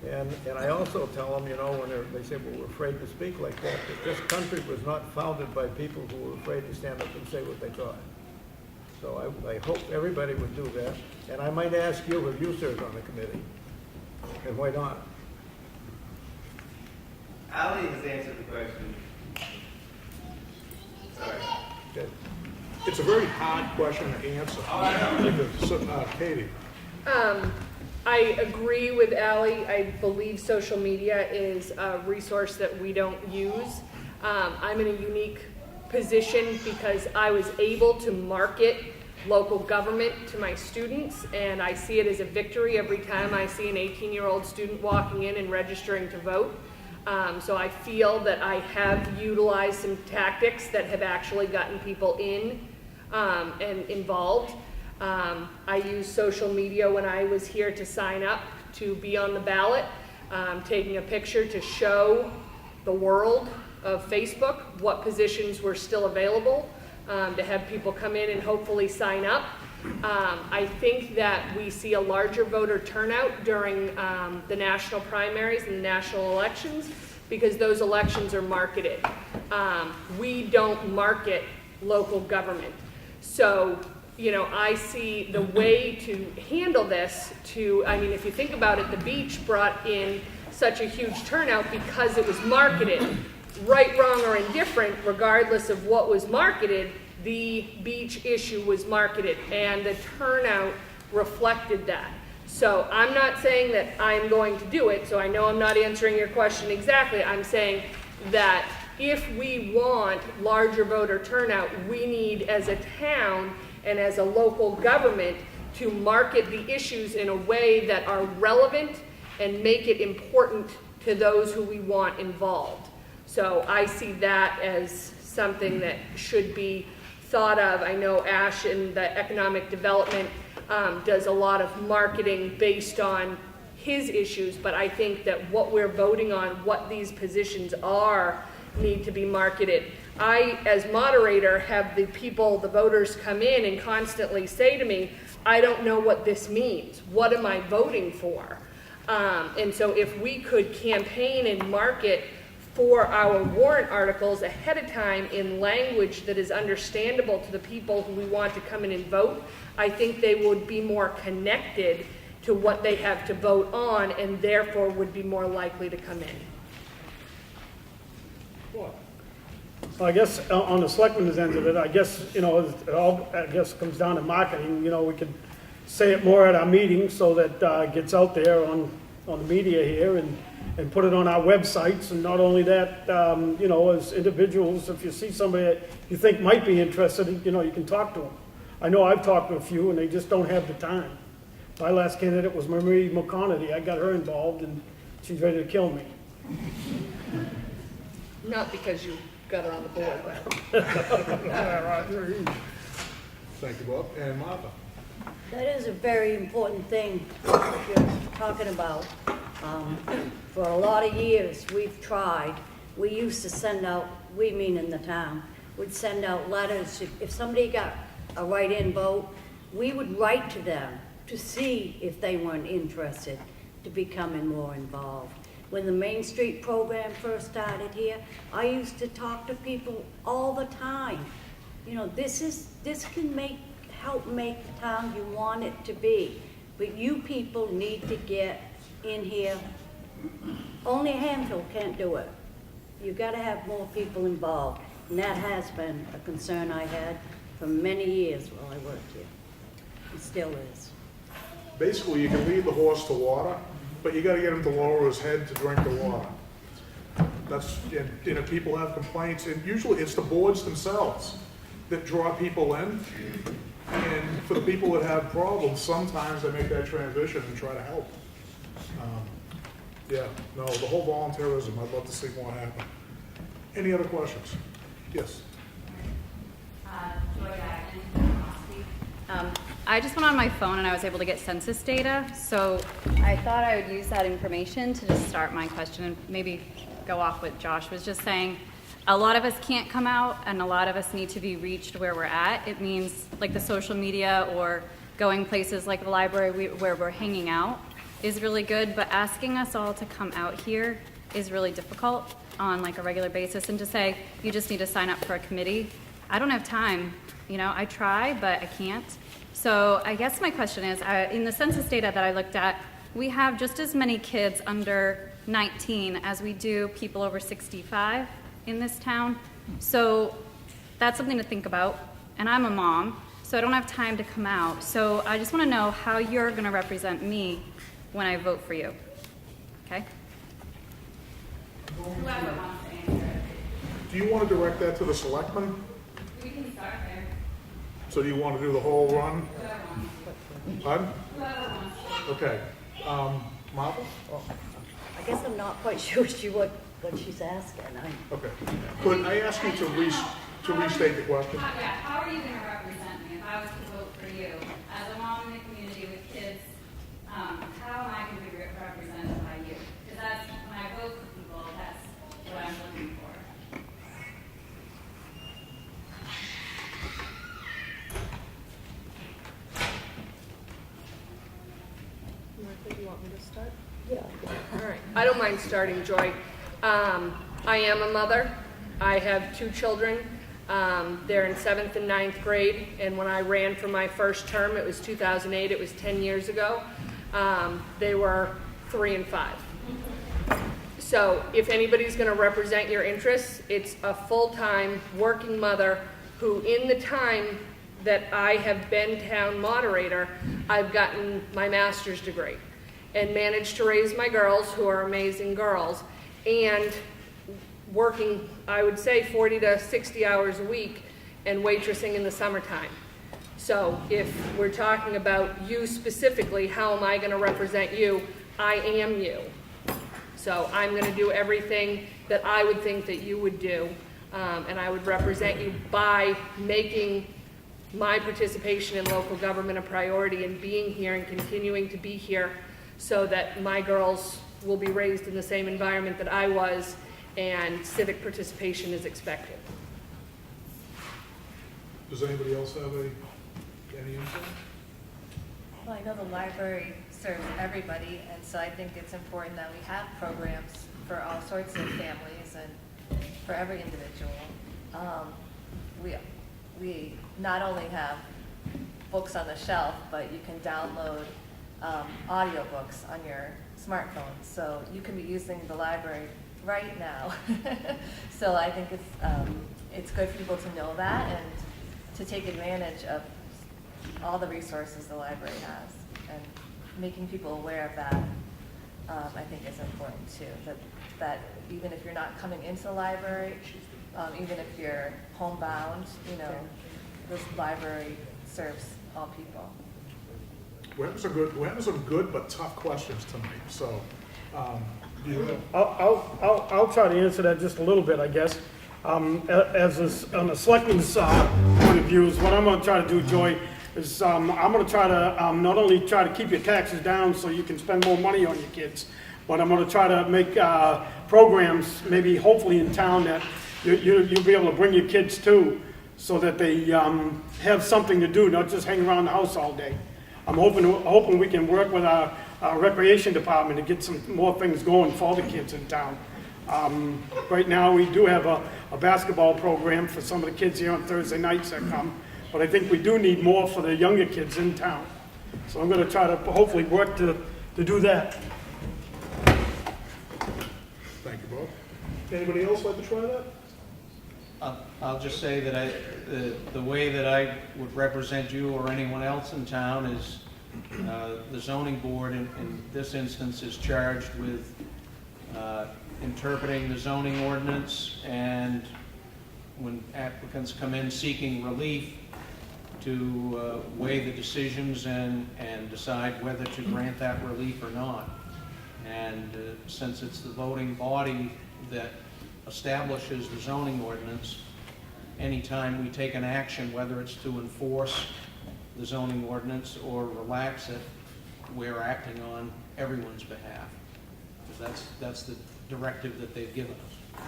And I also tell them, you know, when they say, well, we're afraid to speak like that this country was not founded by people who were afraid to stand up and say what they thought. So I hope everybody would do that. And I might ask you if you served on the committee, and why not? Ali has answered the question. Sorry. Okay. It's a very hard question to answer. Because, Katie? I agree with Ally. I believe social media is a resource that we don't use. I'm in a unique position because I was able to market local government to my students, and I see it as a victory every time I see an 18-year-old student walking in and registering to vote. So I feel that I have utilized some tactics that have actually gotten people in and involved. I used social media when I was here to sign up to be on the ballot, taking a picture to show the world of Facebook what positions were still available, to have people come in and hopefully sign up. I think that we see a larger voter turnout during the national primaries and the national elections because those elections are marketed. We don't market local government. So, you know, I see the way to handle this I mean, if you think about it, the beach brought in such a huge turnout because it was marketed. Right, wrong, or indifferent, regardless of what was marketed, the beach issue was marketed, and the turnout reflected that. So I'm not saying that I'm going to do it, so I know I'm not answering your question exactly. I'm saying that if we want larger voter turnout, we need, as a town and as a local government, to market the issues in a way that are relevant and make it important to those who we want involved. So I see that as something that should be thought of. I know Ash in the economic development does a lot of marketing based on his issues, but I think that what we're voting on, what these positions are, need to be marketed. I, as moderator, have the voters come in and constantly say to me, I don't know what this means. What am I voting for? And so if we could campaign and market for our warrant articles ahead of time in language that is understandable to the people who we want to come in and vote, I think they would be more connected to what they have to vote on and therefore would be more likely to come in. Well, I guess on the selectmen's end of it, I guess, you know, it all, I guess, comes down to marketing. You know, we could say it more at our meetings so that it gets out there on the media here and put it on our websites. And not only that, you know, as individuals, if you see somebody that you think might be interested, you know, you can talk to them. I know I've talked to a few and they just don't have the time. My last candidate was Marie McConaughey. I got her involved and she's ready to kill me. Not because you got her on the board, but. Thank you, Bob. And Martha? That is a very important thing you're talking about. For a lot of years, we've tried. We used to send out, we mean in the town, would send out letters. If somebody got a write-in vote, we would write to them to see if they weren't interested to becoming more involved. When the Main Street program first started here, I used to talk to people all the time. You know, this can help make the town you want it to be. But you people need to get in here. Only a handful can't do it. You've got to have more people involved. And that has been a concern I had for many years while I worked here. It still is. Basically, you can lead the horse to water, but you got to get him to lower his head to drink the water. That's, you know, people have complaints, and usually it's the boards themselves that draw people in. And for the people that have problems, sometimes they make that transition and try to help. Yeah, no, the whole volunteerism, I'd love to see more happen. Any other questions? Yes. Joy, I just went on my phone and I was able to get census data, so I thought I would use that information to just start my question and maybe go off what Josh was just saying. A lot of us can't come out and a lot of us need to be reached where we're at. It means like the social media or going places like the library where we're hanging out is really good, but asking us all to come out here is really difficult on like a regular basis, and to say you just need to sign up for a committee. I don't have time, you know, I try, but I can't. So I guess my question is, in the census data that I looked at, we have just as many kids under 19 as we do people over 65 in this town. So that's something to think about. And I'm a mom, so I don't have time to come out. So I just want to know how you're going to represent me when I vote for you. Okay? Whoever wants to answer it. Do you want to direct that to the selectmen? We can start there. So do you want to do the whole run? Whoever wants. Pardon? Whoever wants. Okay. Martha? I guess I'm not quite sure what she's asking. Okay. Could I ask you to restate the question? Yeah, how are you going to represent me if I was to vote for you? As a mom in the community with kids, how am I going to be represented by you? Because that's, when I vote for people, that's what I'm looking for. Martha, do you want me to start? Yeah. All right. I don't mind starting, Joy. I am a mother. I have 2 children. They're in 7th and 9th grade, and when I ran for my first term, it was 2008, it was 10 years ago, they were 3 and 5. So if anybody's going to represent your interests, it's a full-time working mother who, in the time that I have been town moderator, I've gotten my master's degree and managed to raise my girls, who are amazing girls, and working, I would say, 40 to 60 hours a week and waitressing in the summertime. So if we're talking about you specifically, how am I going to represent you? I am you. So I'm going to do everything that I would think that you would do, and I would represent you by making my participation in local government a priority and being here and continuing to be here so that my girls will be raised in the same environment that I was, and civic participation is expected. Does anybody else have any input? Well, I know the library serves everybody, and so I think it's important that we have programs for all sorts of families and for every individual. We not only have books on the shelf, but you can download audiobooks on your smartphone, so you can be using the library right now. So I think it's good for people to know that and to take advantage of all the resources the library has, and making people aware of that, I think is important too. That even if you're not coming into the library, even if you're homebound, you know, this library serves all people. We're having some good but tough questions tonight, so do you have? I'll try to answer that just a little bit, I guess. On the selectmen's point of view, is what I'm going to try to do, Joy, is I'm going to try to not only try to keep your taxes down so you can spend more money on your kids, but I'm going to try to make programs, maybe hopefully in town, that you'll be able to bring your kids to, so that they have something to do, not just hang around the house all day. I'm hoping we can work with our recreation department to get some more things going for the kids in town. Right now, we do have a basketball program for some of the kids here on Thursday nights that come, but I think we do need more for the younger kids in town. So I'm going to try to hopefully work to do that. Thank you, Bob. Anybody else like to try that? I'll just say that the way that I would represent you or anyone else in town is the zoning board in this instance is charged with interpreting the zoning ordinance, and when applicants come in seeking relief, to weigh the decisions and decide whether to grant that relief or not. And since it's the voting body that establishes the zoning ordinance, anytime we take an action, whether it's to enforce the zoning ordinance or relax it, we're acting on everyone's behalf. Because that's the directive that they've given us.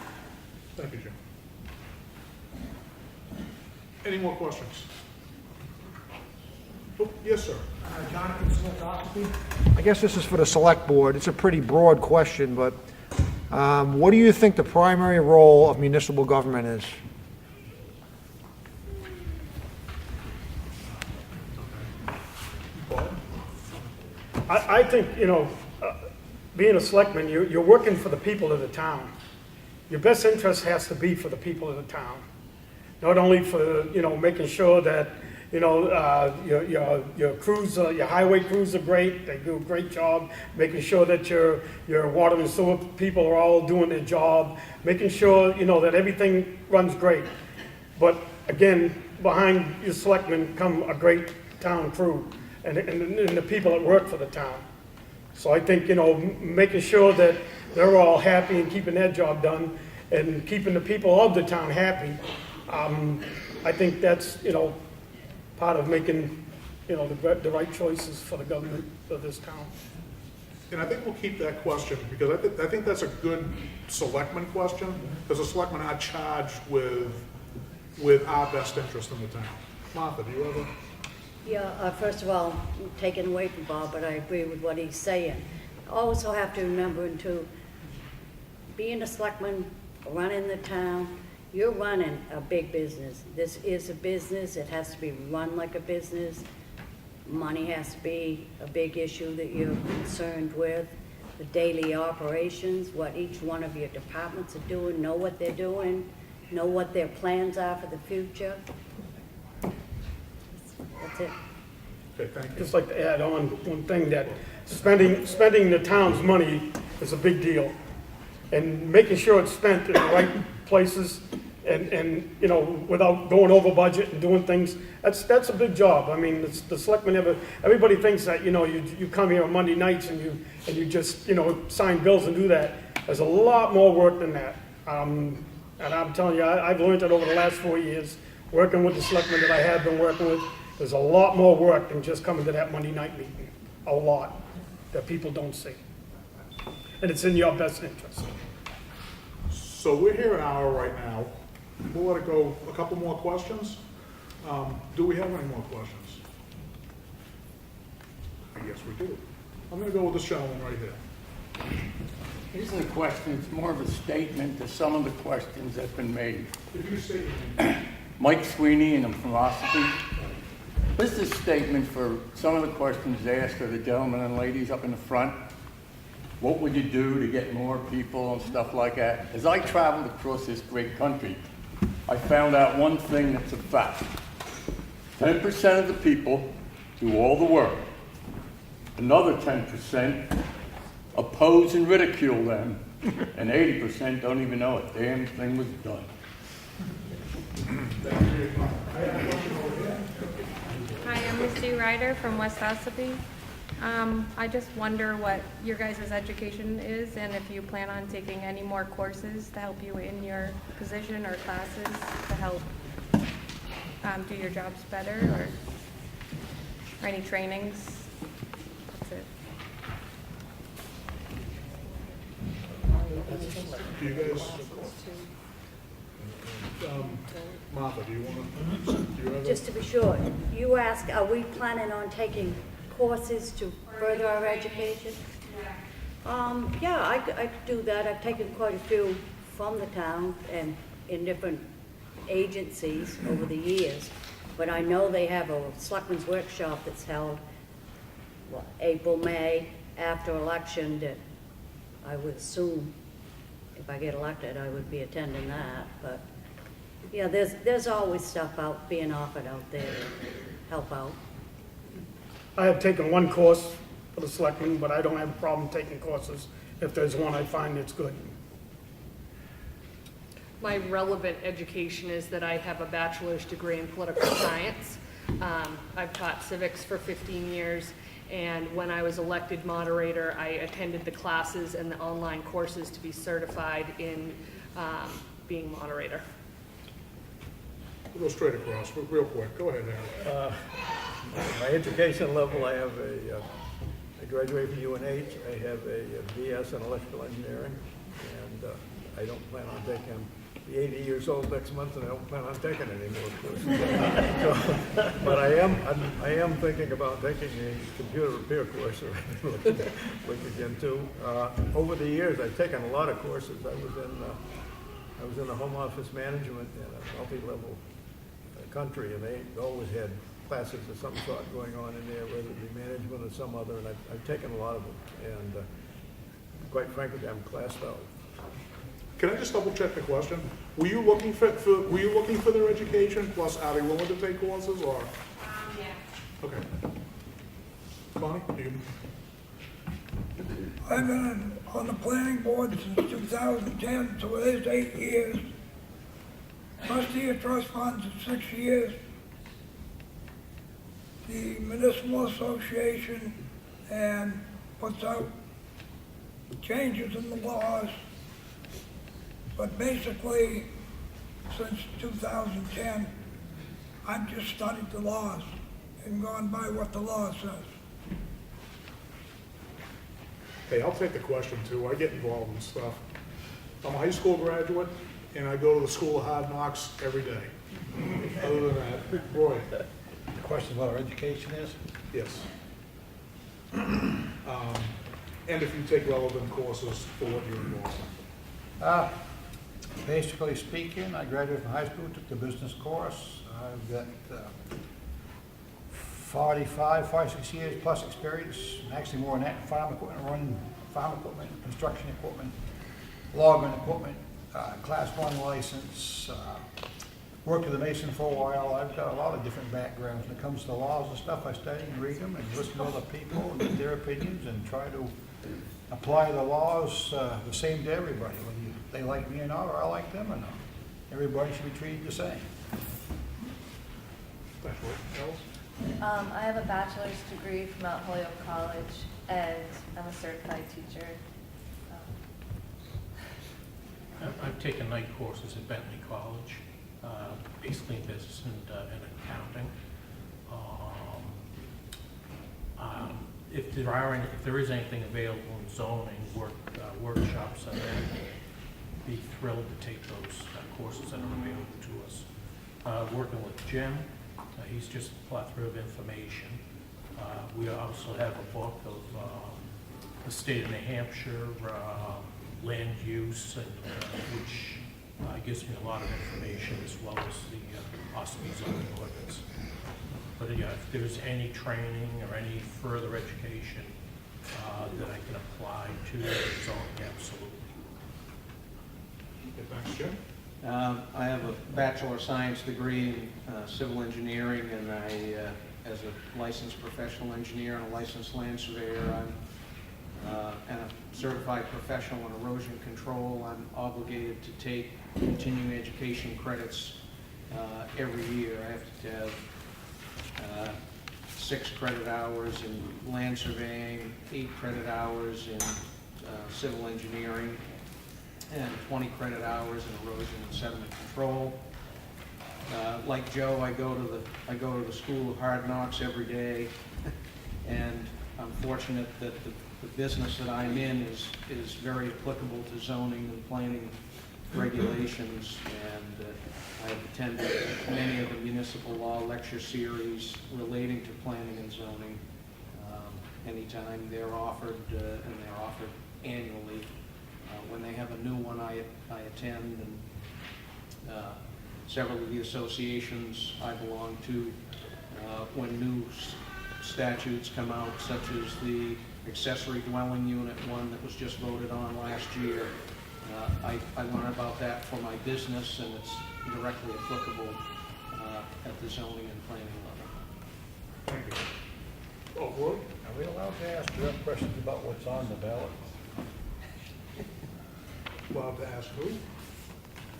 Thank you, Jim. Any more questions? Oh, yes, sir. Jonathan Smith, Ossipee. I guess this is for the select board. It's a pretty broad question, but what do you think the primary role of municipal government is? I think, being a selectman, you're working for the people of the town. Your best interest has to be for the people of the town. Not only for, making sure that, your crews, your highway crews are great, they do a great job, making sure that your water and sewer people are all doing their job, making sure, that everything runs great. But again, behind your selectmen come a great town crew and the people that work for the town. So I think, making sure that they're all happy and keeping their job done and keeping the people of the town happy, I think that's, part of making, the right choices for the government of this town. And I think we'll keep that question, because I think that's a good selectman question, because the selectmen are charged with our best interest in the town. Martha, do you have a? Yeah, first of all, taken away from Bob, but I agree with what he's saying. Also have to remember, too, being a selectman, running the town, you're running a big business. This is a business. It has to be run like a business. Money has to be a big issue that you're concerned with. The daily operations, what each one of your departments are doing, know what they're doing, know what their plans are for the future. That's it. Okay, thank you. Just like to add on one thing, that spending the town's money is a big deal. And making sure it's spent in the right places and without going over budget and doing things, that's a big job. I mean, the selectmen everybody thinks that, you come here on Monday nights and you just, sign bills and do that. There's a lot more work than that. And I'm telling you, I've learned it over the last 4 years, working with the selectmen that I have been working with. There's a lot more work than just coming to that Monday night meeting. A lot that people don't see. And it's in your best interest. So we're here an hour right now. We'll let it go a couple more questions. Do we have any more questions? I guess we do. I'm going to go with this gentleman right here. This isn't a question, it's more of a statement to some of the questions that have been made. If you state your name. Mike Sweeney, and I'm from Ossipee. This is a statement for some of the questions asked of the gentlemen and ladies up in the front. What would you do to get more people and stuff like that? As I traveled across this great country, I found out one thing that's a fact. 10% of the people do all the work. Another 10% oppose and ridicule them, and 80% don't even know a damn thing was done. Hi, I'm Misty Ryder from West Ossipee. I just wonder what your guys' education is and if you plan on taking any more courses to help you in your position or classes to help do your jobs better, or any trainings. That's it. Do you guys, Martha, do you have Just to be sure, you ask, are we planning on taking courses to further our education? Yeah, I do that. I've taken quite a few from the town and in different agencies over the years. But I know they have a selectmen's workshop that's held, April, May, after election, that I would assume if I get elected, I would be attending that. But yeah, there's always stuff being offered out there to help out. I have taken one course for the selectmen, but I don't have a problem taking courses if there's one I find that's good. My relevant education is that I have a bachelor's degree in political science. I've taught civics for 15 years, and when I was elected moderator, I attended the classes and the online courses to be certified in being moderator. We'll go straight across, real quick. Go ahead, Harry. My education level, I I graduated from UNH. I have a BS in electrical engineering, and I don't plan on taking, I'll be 80 years old next month, and I don't plan on taking any more courses. But I am thinking about taking a computer repair course that I've been looking into. Over the years, I've taken a lot of courses. I was in the home office management in a multi-level country, and they always had classes of some sort going on in there, whether it be management or some other, and I've taken a lot of them, and quite frankly, I'm classed out. Can I just double check the question? Were you looking for their education, plus are they willing to take courses, or? Yeah. Okay. Connie, you? I've been on the planning board since 2010, so it is 8 years. Trustee of trust funds is 6 years. The municipal association and puts out changes in the laws. But basically, since 2010, I've just studied the laws and gone by what the law says. Hey, I'll take the question too. I get involved in stuff. I'm a high school graduate, and I go to the School of Hard Knocks every day. Other than that, Roy. The question what our education is? Yes. And if you take relevant courses for what you're involved in. Basically speaking, I graduated from high school, took the business course. I've got 46 years plus experience, actually more than that, farm equipment, running farm equipment, construction equipment, logging equipment, class 1 license, worked with a mason for a while. I've got a lot of different backgrounds. When it comes to laws and stuff, I study and read them and listen to other people and get their opinions and try to apply the laws the same to everybody, whether they like me or not, or I like them or not. Everybody should be treated the same. Thanks, Roy. Alice? I have a bachelor's degree from Mount Holyoke College, and I'm a certified teacher. I've taken night courses at Bentley College, basically in business and accounting. If there is anything available in zoning workshops, I'd be thrilled to take those courses that are available to us. Working with Jim, he's just a plethora of information. We also have a book of the state of New Hampshire land use, which gives me a lot of information, as well as the Ossipee zoning ordinance. But yeah, if there's any training or any further education that I can apply to zoning, absolutely. Thanks, Jim. I have a Bachelor of Science degree in civil engineering, and I, as a licensed professional engineer and a licensed land surveyor, and a certified professional in erosion control. I'm obligated to take continuing education credits every year. I have to have 6 credit hours in land surveying, 8 credit hours in civil engineering, and 20 credit hours in erosion and sediment control. Like Joe, I go to the School of Hard Knocks every day, and I'm fortunate that the business that I'm in is very applicable to zoning and planning regulations, and I've attended many of the municipal law lecture series relating to planning and zoning. Anytime they're offered, and they're offered annually. When they have a new one, I attend, and several of the associations I belong to, when new statutes come out, such as the accessory dwelling unit one that was just voted on last year, I learn about that for my business, and it's directly applicable at the zoning and planning level. Thank you. Oh, Roy? Are we allowed to ask direct questions about what's on the ballot? Allowed to ask who?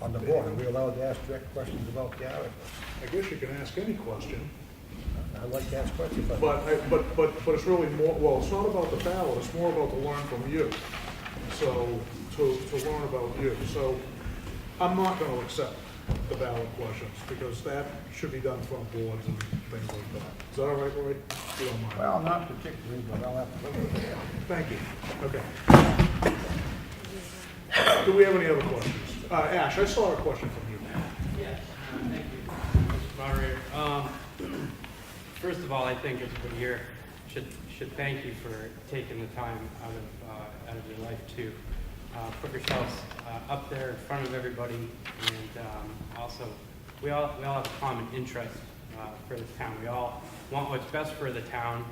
On the board, are we allowed to ask direct questions about the articles? I guess you can ask any question. I'd like to ask questions. But it's really more, well, it's not about the ballot, it's more about to learn from you. So, to learn about you. So, I'm not gonna accept the ballot questions, because that should be done from boards and things like that. Is that all right, Roy? If you don't mind. Well, not particularly, but I'll have to look at that. Thank you. Okay. Do we have any other questions? Ash, I saw a question from you. Yes, thank you, Mr. Moderator. First of all, I think everybody here should thank you for taking the time out of your life to put yourselves up there in front of everybody, and also we all have a common interest for this town. We all want what's best for the town.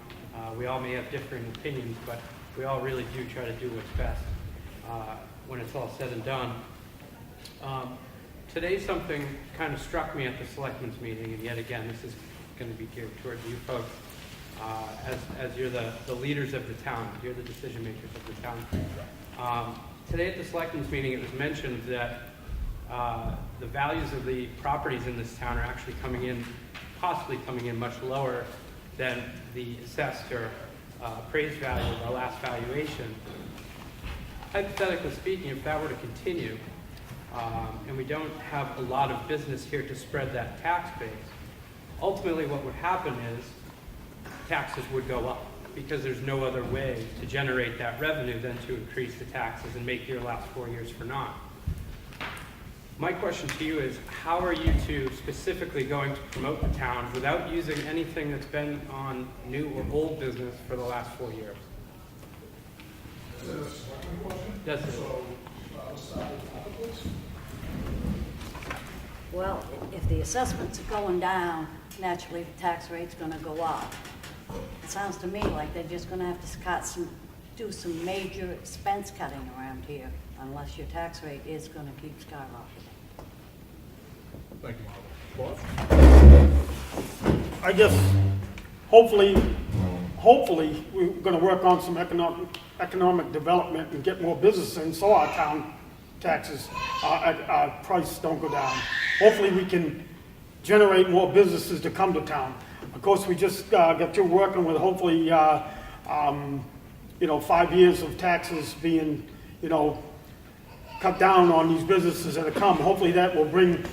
We all may have differing opinions, but we all really do try to do what's best when it's all said and done. Today something kind of struck me at the selectmen's meeting, and yet again this is going to be geared towards you folks as you're the leaders of the town, you're the decision makers of the town. Today at the selectmen's meeting it was mentioned that the values of the properties in this town are actually possibly coming in much lower than the assessed or appraised value of our last valuation. Hypothetically speaking, if that were to continue, and we don't have a lot of business here to spread that tax base, ultimately what would happen is taxes would go up because there's no other way to generate that revenue than to increase the taxes and make your last 4 years for naught. My question to you is, how are you two specifically going to promote the town without using anything that's been on new or old business for the last 4 years? That's it. Well, if the assessments are going down, naturally the tax rate's gonna go up. It sounds to me like they're just gonna have to do some major expense cutting around here, unless your tax rate is gonna keep skyrocketing. Thank you, Bob. I guess, hopefully, we're gonna work on some economic development and get more business in, so our town taxes, our prices don't go down. Hopefully we can generate more businesses to come to town. Of course, we just got through working with hopefully, 5 years of taxes being, cut down on these businesses that have come. Hopefully that will bring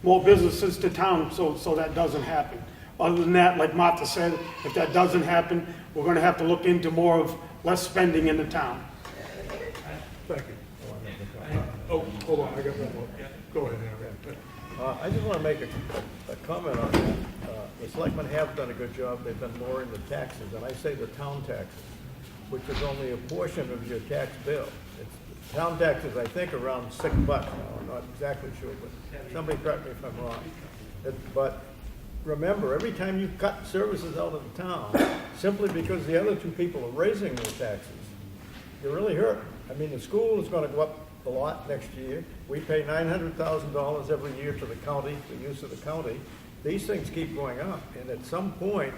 more businesses to town so that doesn't happen. Other than that, like Martha said, if that doesn't happen, we're gonna have to look into less spending in the town. Thank you. Oh, hold on, I got one more. Go ahead, Avery. I just want to make a comment on that. The selectmen have done a good job. They've been lowering the taxes, and I say the town taxes, which is only a portion of your tax bill. Town taxes, I think, around $6 now. I'm not exactly sure, but somebody correct me if I'm wrong. But remember, every time you cut services out of the town, simply because the other two people are raising their taxes, you're really hurt. I mean, the school is going to go up a lot next year. We pay $900,000 every year to the county, the use of the county. These things keep going up, and at some point,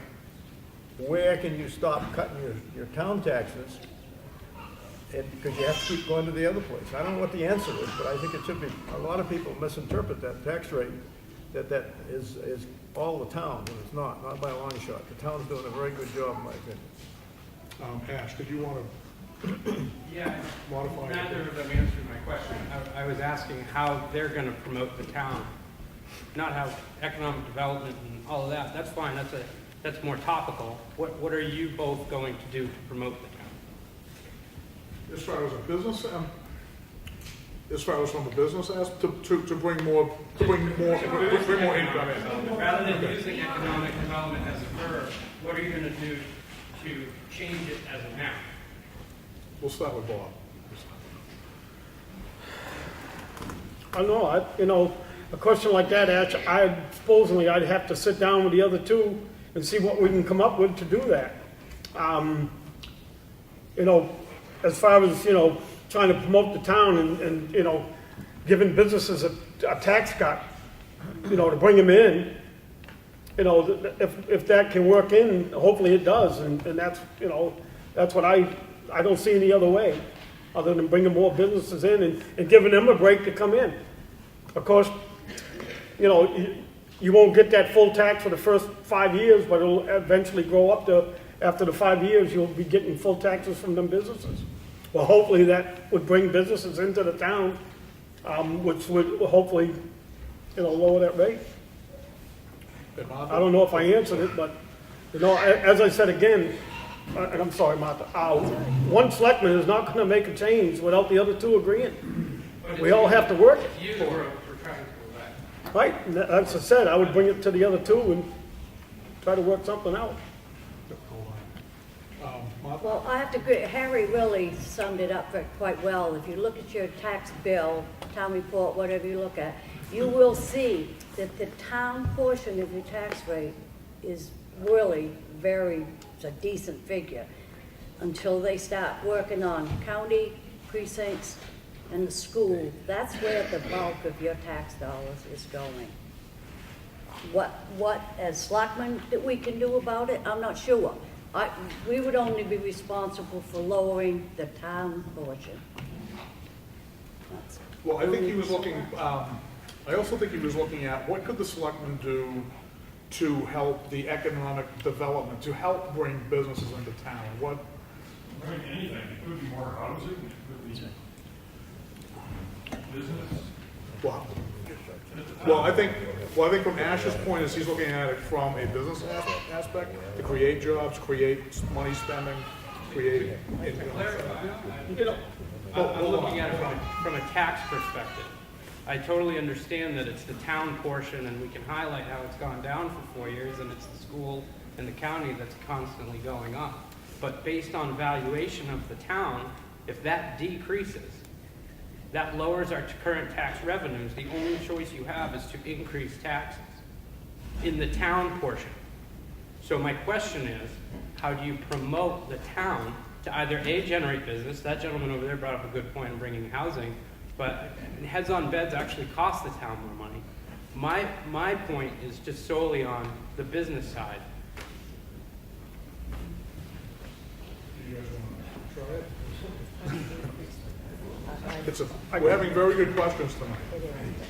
where can you stop cutting your town taxes? Because you have to keep going to the other place. I don't know what the answer is, but I think it should be. A lot of people misinterpret that tax rate, that is all the town, and it's not by a long shot. The town's doing a very good job, in my opinion. Ash, did you want to Yeah, modify? neither of them answered my question. I was asking how they're going to promote the town, not how economic development and all of that. That's fine. That's more topical. What are you both going to do to promote the town? As far as a business, as far as from a business to bring more income in. Rather than using economic development as a verb, what are you going to do to change it as a noun? We'll start with Bob. I don't know, a question like that, Ash, supposedly I'd have to sit down with the other two and see what we can come up with to do that. As far as, trying to promote the town and giving businesses a tax cut, to bring them in, if that can work in, hopefully it does, and that's, that's what I don't see any other way, other than bringing more businesses in and giving them a break to come in. Of course, you won't get that full tax for the first 5 years, but it'll eventually grow up to, after the 5 years, you'll be getting full taxes from them businesses. Well, hopefully that would bring businesses into the town, which would hopefully, lower that rate. I don't know if I answered it, but, as I said again, and I'm sorry, Martha, one selectman is not gonna make a change without the other two agreeing. We all have to work it. You were trying to do that. Right, and as I said, I would bring it to the other two and try to work something out. Well, I have to agree, Harry really summed it up quite well. If you look at your tax bill, town report, whatever you look at, you will see that the town portion of your tax rate is really it's a decent figure until they start working on county precincts and the school. That's where the bulk of your tax dollars is going. What as selectmen that we can do about it, I'm not sure. We would only be responsible for lowering the town portion. Well, I think he was looking, I also think he was looking at what could the selectmen do to help the economic development, to help bring businesses into town? What? Anything. It could be more housing, it could be business. Well, I think from Ash's point is he's looking at it from a business aspect, to create jobs, create money spending, create income. I'm looking at it from a tax perspective. I totally understand that it's the town portion, and we can highlight how it's gone down for 4 years, and it's the school and the county that's constantly going up. But based on valuation of the town, if that decreases, that lowers our current tax revenues. The only choice you have is to increase taxes in the town portion. So my question is, how do you promote the town to either A, generate business? That gentleman over there brought up a good point in bringing housing, but heads-on beds actually cost the town more money. My point is just solely on the business side. You guys want to try it? We're having very good questions tonight.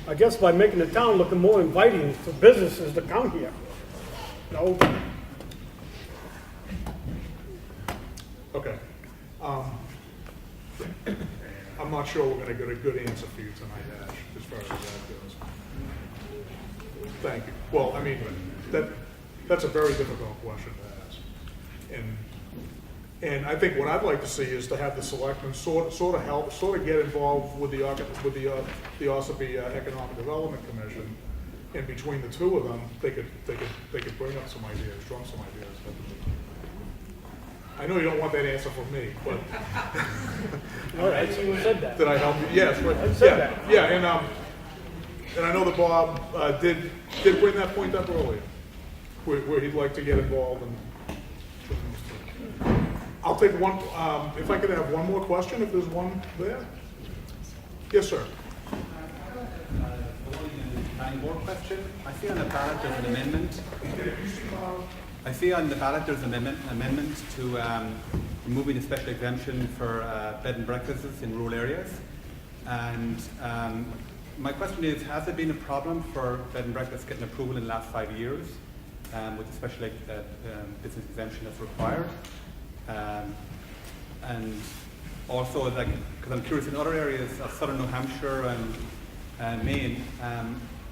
I guess by making the town looking more inviting for businesses to come here. Okay. I'm not sure we're going to get a good answer for you tonight, Ash, as far as that goes. Thank you. Well, I mean, that's a very difficult question to ask. And I think what I'd like to see is to have the selectmen sort of get involved with the Ossipee Economic Development Commission. And between the two of them, they could bring up some ideas, drum some ideas. I know you don't want that answer from me, but You said that. did I help you? Yes, right. I said that. Yeah, and I know that Bob did bring that point up earlier, where he'd like to get involved. I'll take one. If I could have one more question, if there's one there. Yes, sir. One more question. I see on the ballot there's an amendment. I see on the ballot there's an amendment to removing the special exemption for bed and breakfasts in rural areas. And my question is, has there been a problem for bed and breakfasts getting approval in the last 5 years with the special business exemption that's required? And also, because I'm curious, in other areas of southern New Hampshire and Maine,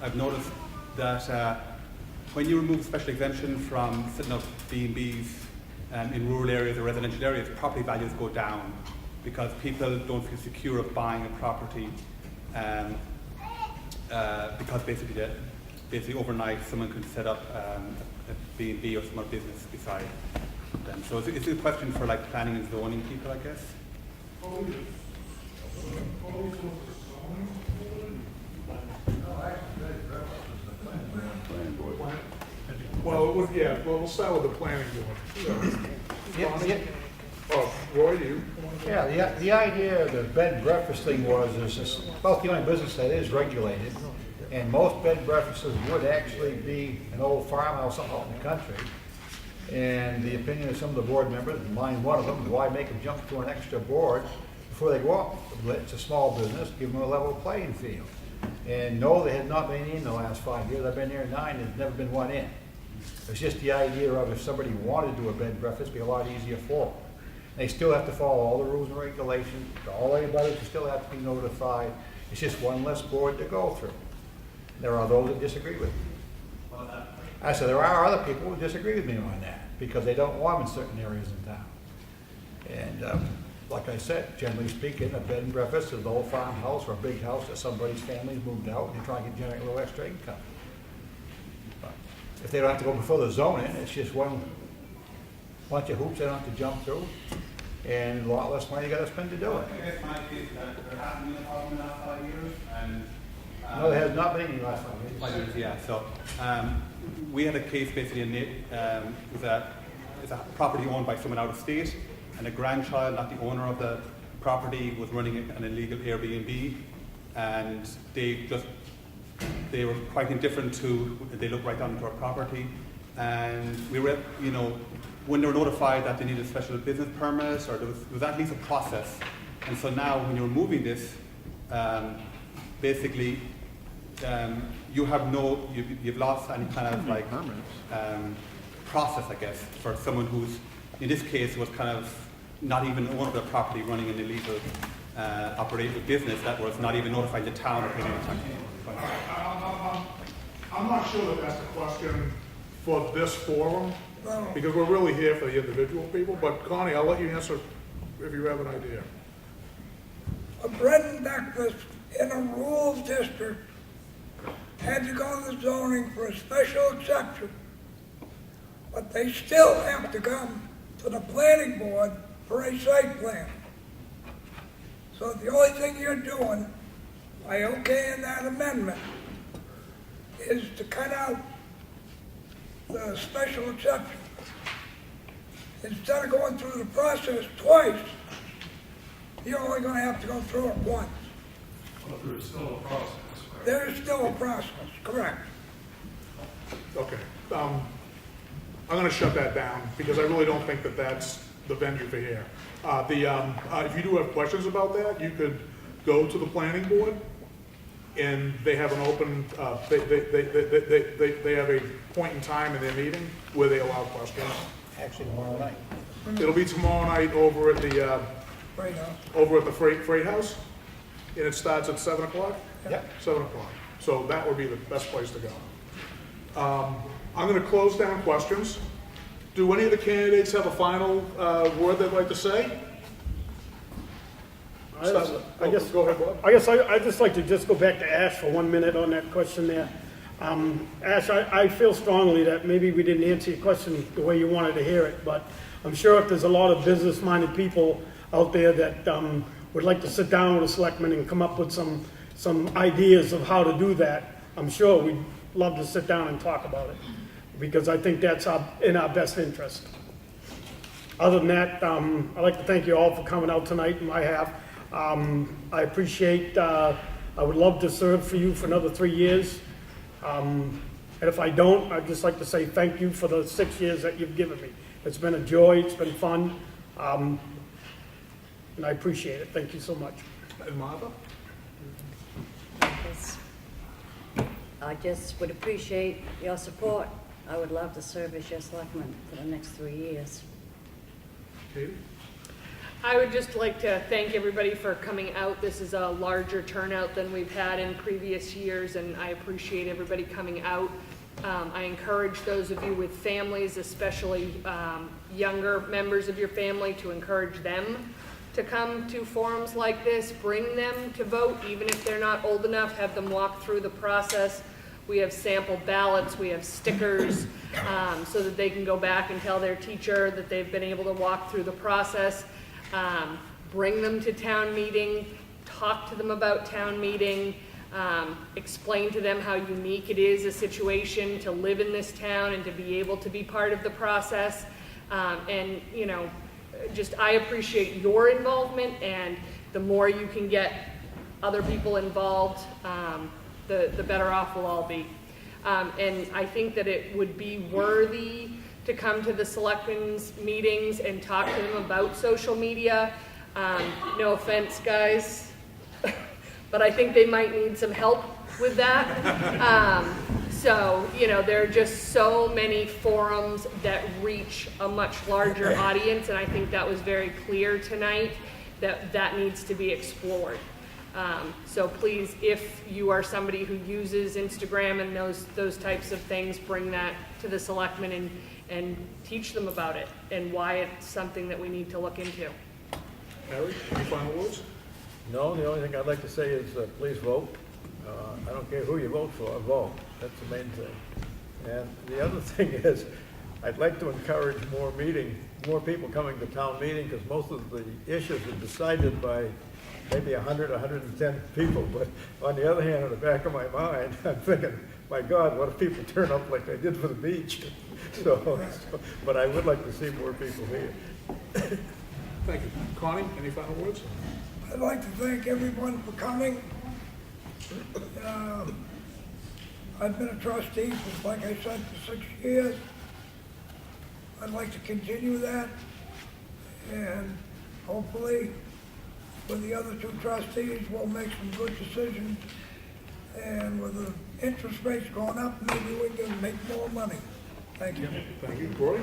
I've noticed that when you remove special exemption from setting up B&Bs in rural areas or residential areas, property values go down because people don't feel secure of buying a property because basically overnight someone can set up a B&B or some other business beside them. So it's a question for planning and zoning people, I guess. Well, we'll start with the planning board. Oh, Roy, do you? Yeah, the idea of the bed and breakfast thing is it's about the only business that is regulated. And most bed and breakfasts would actually be an old farmhouse out in the country. And the opinion of some of the board members, mine one of them, is why make them jump to an extra board before they go up? It's a small business, give them a level playing field. And no, they have not been in the last 5 years. I've been here 9, there's never been one in. It's just the idea of if somebody wanted to do a bed and breakfast, it'd be a lot easier for them. They still have to follow all the rules and regulations, all the butters still have to be notified. It's just one less board to go through. There are those that disagree with me. I said, there are other people who disagree with me on that, because they don't want them in certain areas in town. And like I said, generally speaking, a bed and breakfast is an old farmhouse or a big house that somebody's family's moved out and they're trying to generate a little extra income. But if they don't have to go before the zoning, it's just one bunch of hoops they don't have to jump through, and a lot less money you gotta spend to do it. I guess my case is that there hasn't been a problem in the last 5 years, and No, there has not been in the last 5 years. 5 years, yeah. So we had a case basically it's a property owned by someone out of state, and a grandchild, not the owner of the property, was running an illegal Airbnb, and they were quite indifferent to. They looked right onto our property, and we were, when they were notified that they needed a special business permit, or there was at least a process. And so now, when you're moving this, basically, you've lost any kind of like process, I guess, for someone who's, in this case, was kind of not even the owner of the property, running an illegal operating business that was not even notifying the town or paying any tax. I'm not sure that that's the question for this forum, because we're really here for the individual people, but Connie, I'll let you answer if you have an idea. A bread and breakfast in a rural district had to go to the zoning for a special exception, but they still have to come to the planning board for a site plan. So the only thing you're doing, by okaying that amendment, is to cut out the special exception. Instead of going through the process twice, you're only going to have to go through it once. Well, there's still a process. Right? There is still a process, correct. Okay. I'm going to shut that down, because I really don't think that that's the venue for here. If you do have questions about that, you could go to the planning board, and they have an open, they have a point in time in their meeting where they allow questions. Actually, tomorrow night. It'll be tomorrow night over at the Freight House. over at the Freight House, and it starts at 7 o'clock. Yep. 7 o'clock. So that would be the best place to go. I'm going to close down questions. Do any of the candidates have a final word they'd like to say? I guess, go ahead, Bob. I guess I'd just like to just go back to Ash for 1 minute on that question there. Ash, I feel strongly that maybe we didn't answer your question the way you wanted to hear it, but I'm sure if there's a lot of business-minded people out there that would like to sit down with a selectman and come up with some ideas of how to do that, I'm sure we'd love to sit down and talk about it, because I think that's in our best interest. Other than that, I'd like to thank you all for coming out tonight on my behalf. I appreciate, I would love to serve for you for another 3 years. And if I don't, I'd just like to say thank you for the 6 years that you've given me. It's been a joy, it's been fun, and I appreciate it. Thank you so much. And Martha? I just would appreciate your support. I would love to serve as your selectman for the next 3 years. Katie? I would just like to thank everybody for coming out. This is a larger turnout than we've had in previous years, and I appreciate everybody coming out. I encourage those of you with families, especially younger members of your family, to encourage them to come to forums like this. Bring them to vote, even if they're not old enough. Have them walk through the process. We have sample ballots, we have stickers, so that they can go back and tell their teacher that they've been able to walk through the process. Bring them to town meeting, talk to them about town meeting, explain to them how unique it is a situation to live in this town and to be able to be part of the process. And, just I appreciate your involvement, and the more you can get other people involved, the better off we'll all be. And I think that it would be worthy to come to the selectmen's meetings and talk to them about social media. No offense, guys, but I think they might need some help with that. So, there are just so many forums that reach a much larger audience, and I think that was very clear tonight that that needs to be explored. So please, if you are somebody who uses Instagram and those types of things, bring that to the selectmen and teach them about it and why it's something that we need to look into. Harry, any final words? No, the only thing I'd like to say is please vote. I don't care who you vote for, vote. That's the main thing. And the other thing is, I'd like to encourage more people coming to town meeting, because most of the issues are decided by maybe 100, 110 people. But on the other hand, in the back of my mind, I'm thinking, my God, what if people turn up like they did for the beach? But I would like to see more people here. Thank you. Connie, any final words? I'd like to thank everyone for coming. I've been a trustee for, like I said, for 6 years. I'd like to continue that, and hopefully with the other 2 trustees, we'll make some good decisions. And with the interest rates going up, maybe we can make more money. Thank you. Thank you. Roy?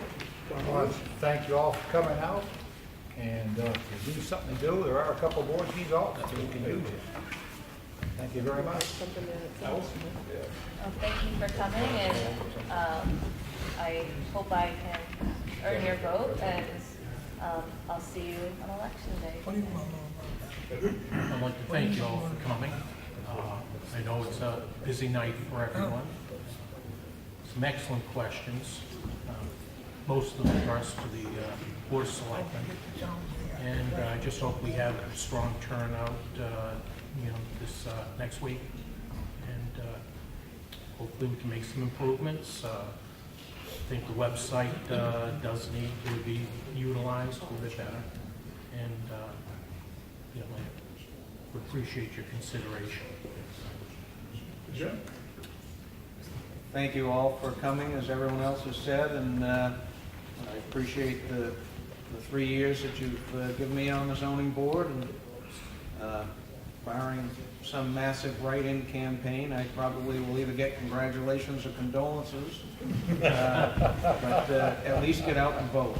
Final words? Thank you all for coming out, and if you do something to do, there are a couple board meetings alternates that we can do here. Thank you very much. Well, thank you for coming, and I hope I can earn your vote, and I'll see you on election day. I'd like to thank you all for coming. I know it's a busy night for everyone. Some excellent questions. Most of them addressed to the Board of Selectmen. And I just hope we have a strong turnout, this next week. And hopefully we can make some improvements. I think the website does need to be utilized a little bit better. And I appreciate your consideration. Jim? Thank you all for coming, as everyone else has said, and I appreciate the 3 years that you've given me on the zoning board, and barring some massive write-in campaign, I probably will either get congratulations or condolences, but at least get out and vote.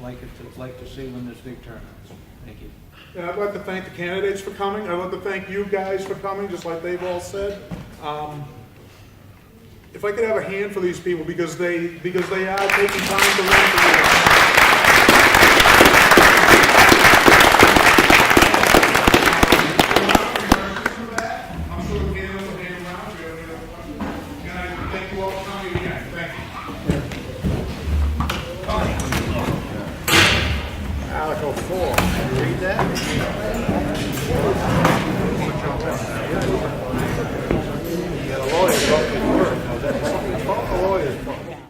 Like to see when there's big turnouts. Thank you. And I'd like to thank the candidates for coming. I'd like to thank you guys for coming, just like they've all said. If I could have a hand for these people, because they are taking time to learn from you. I'm sure we can have a hand around you. And I thank you all for coming again. Thank you. Article 4, can you read that?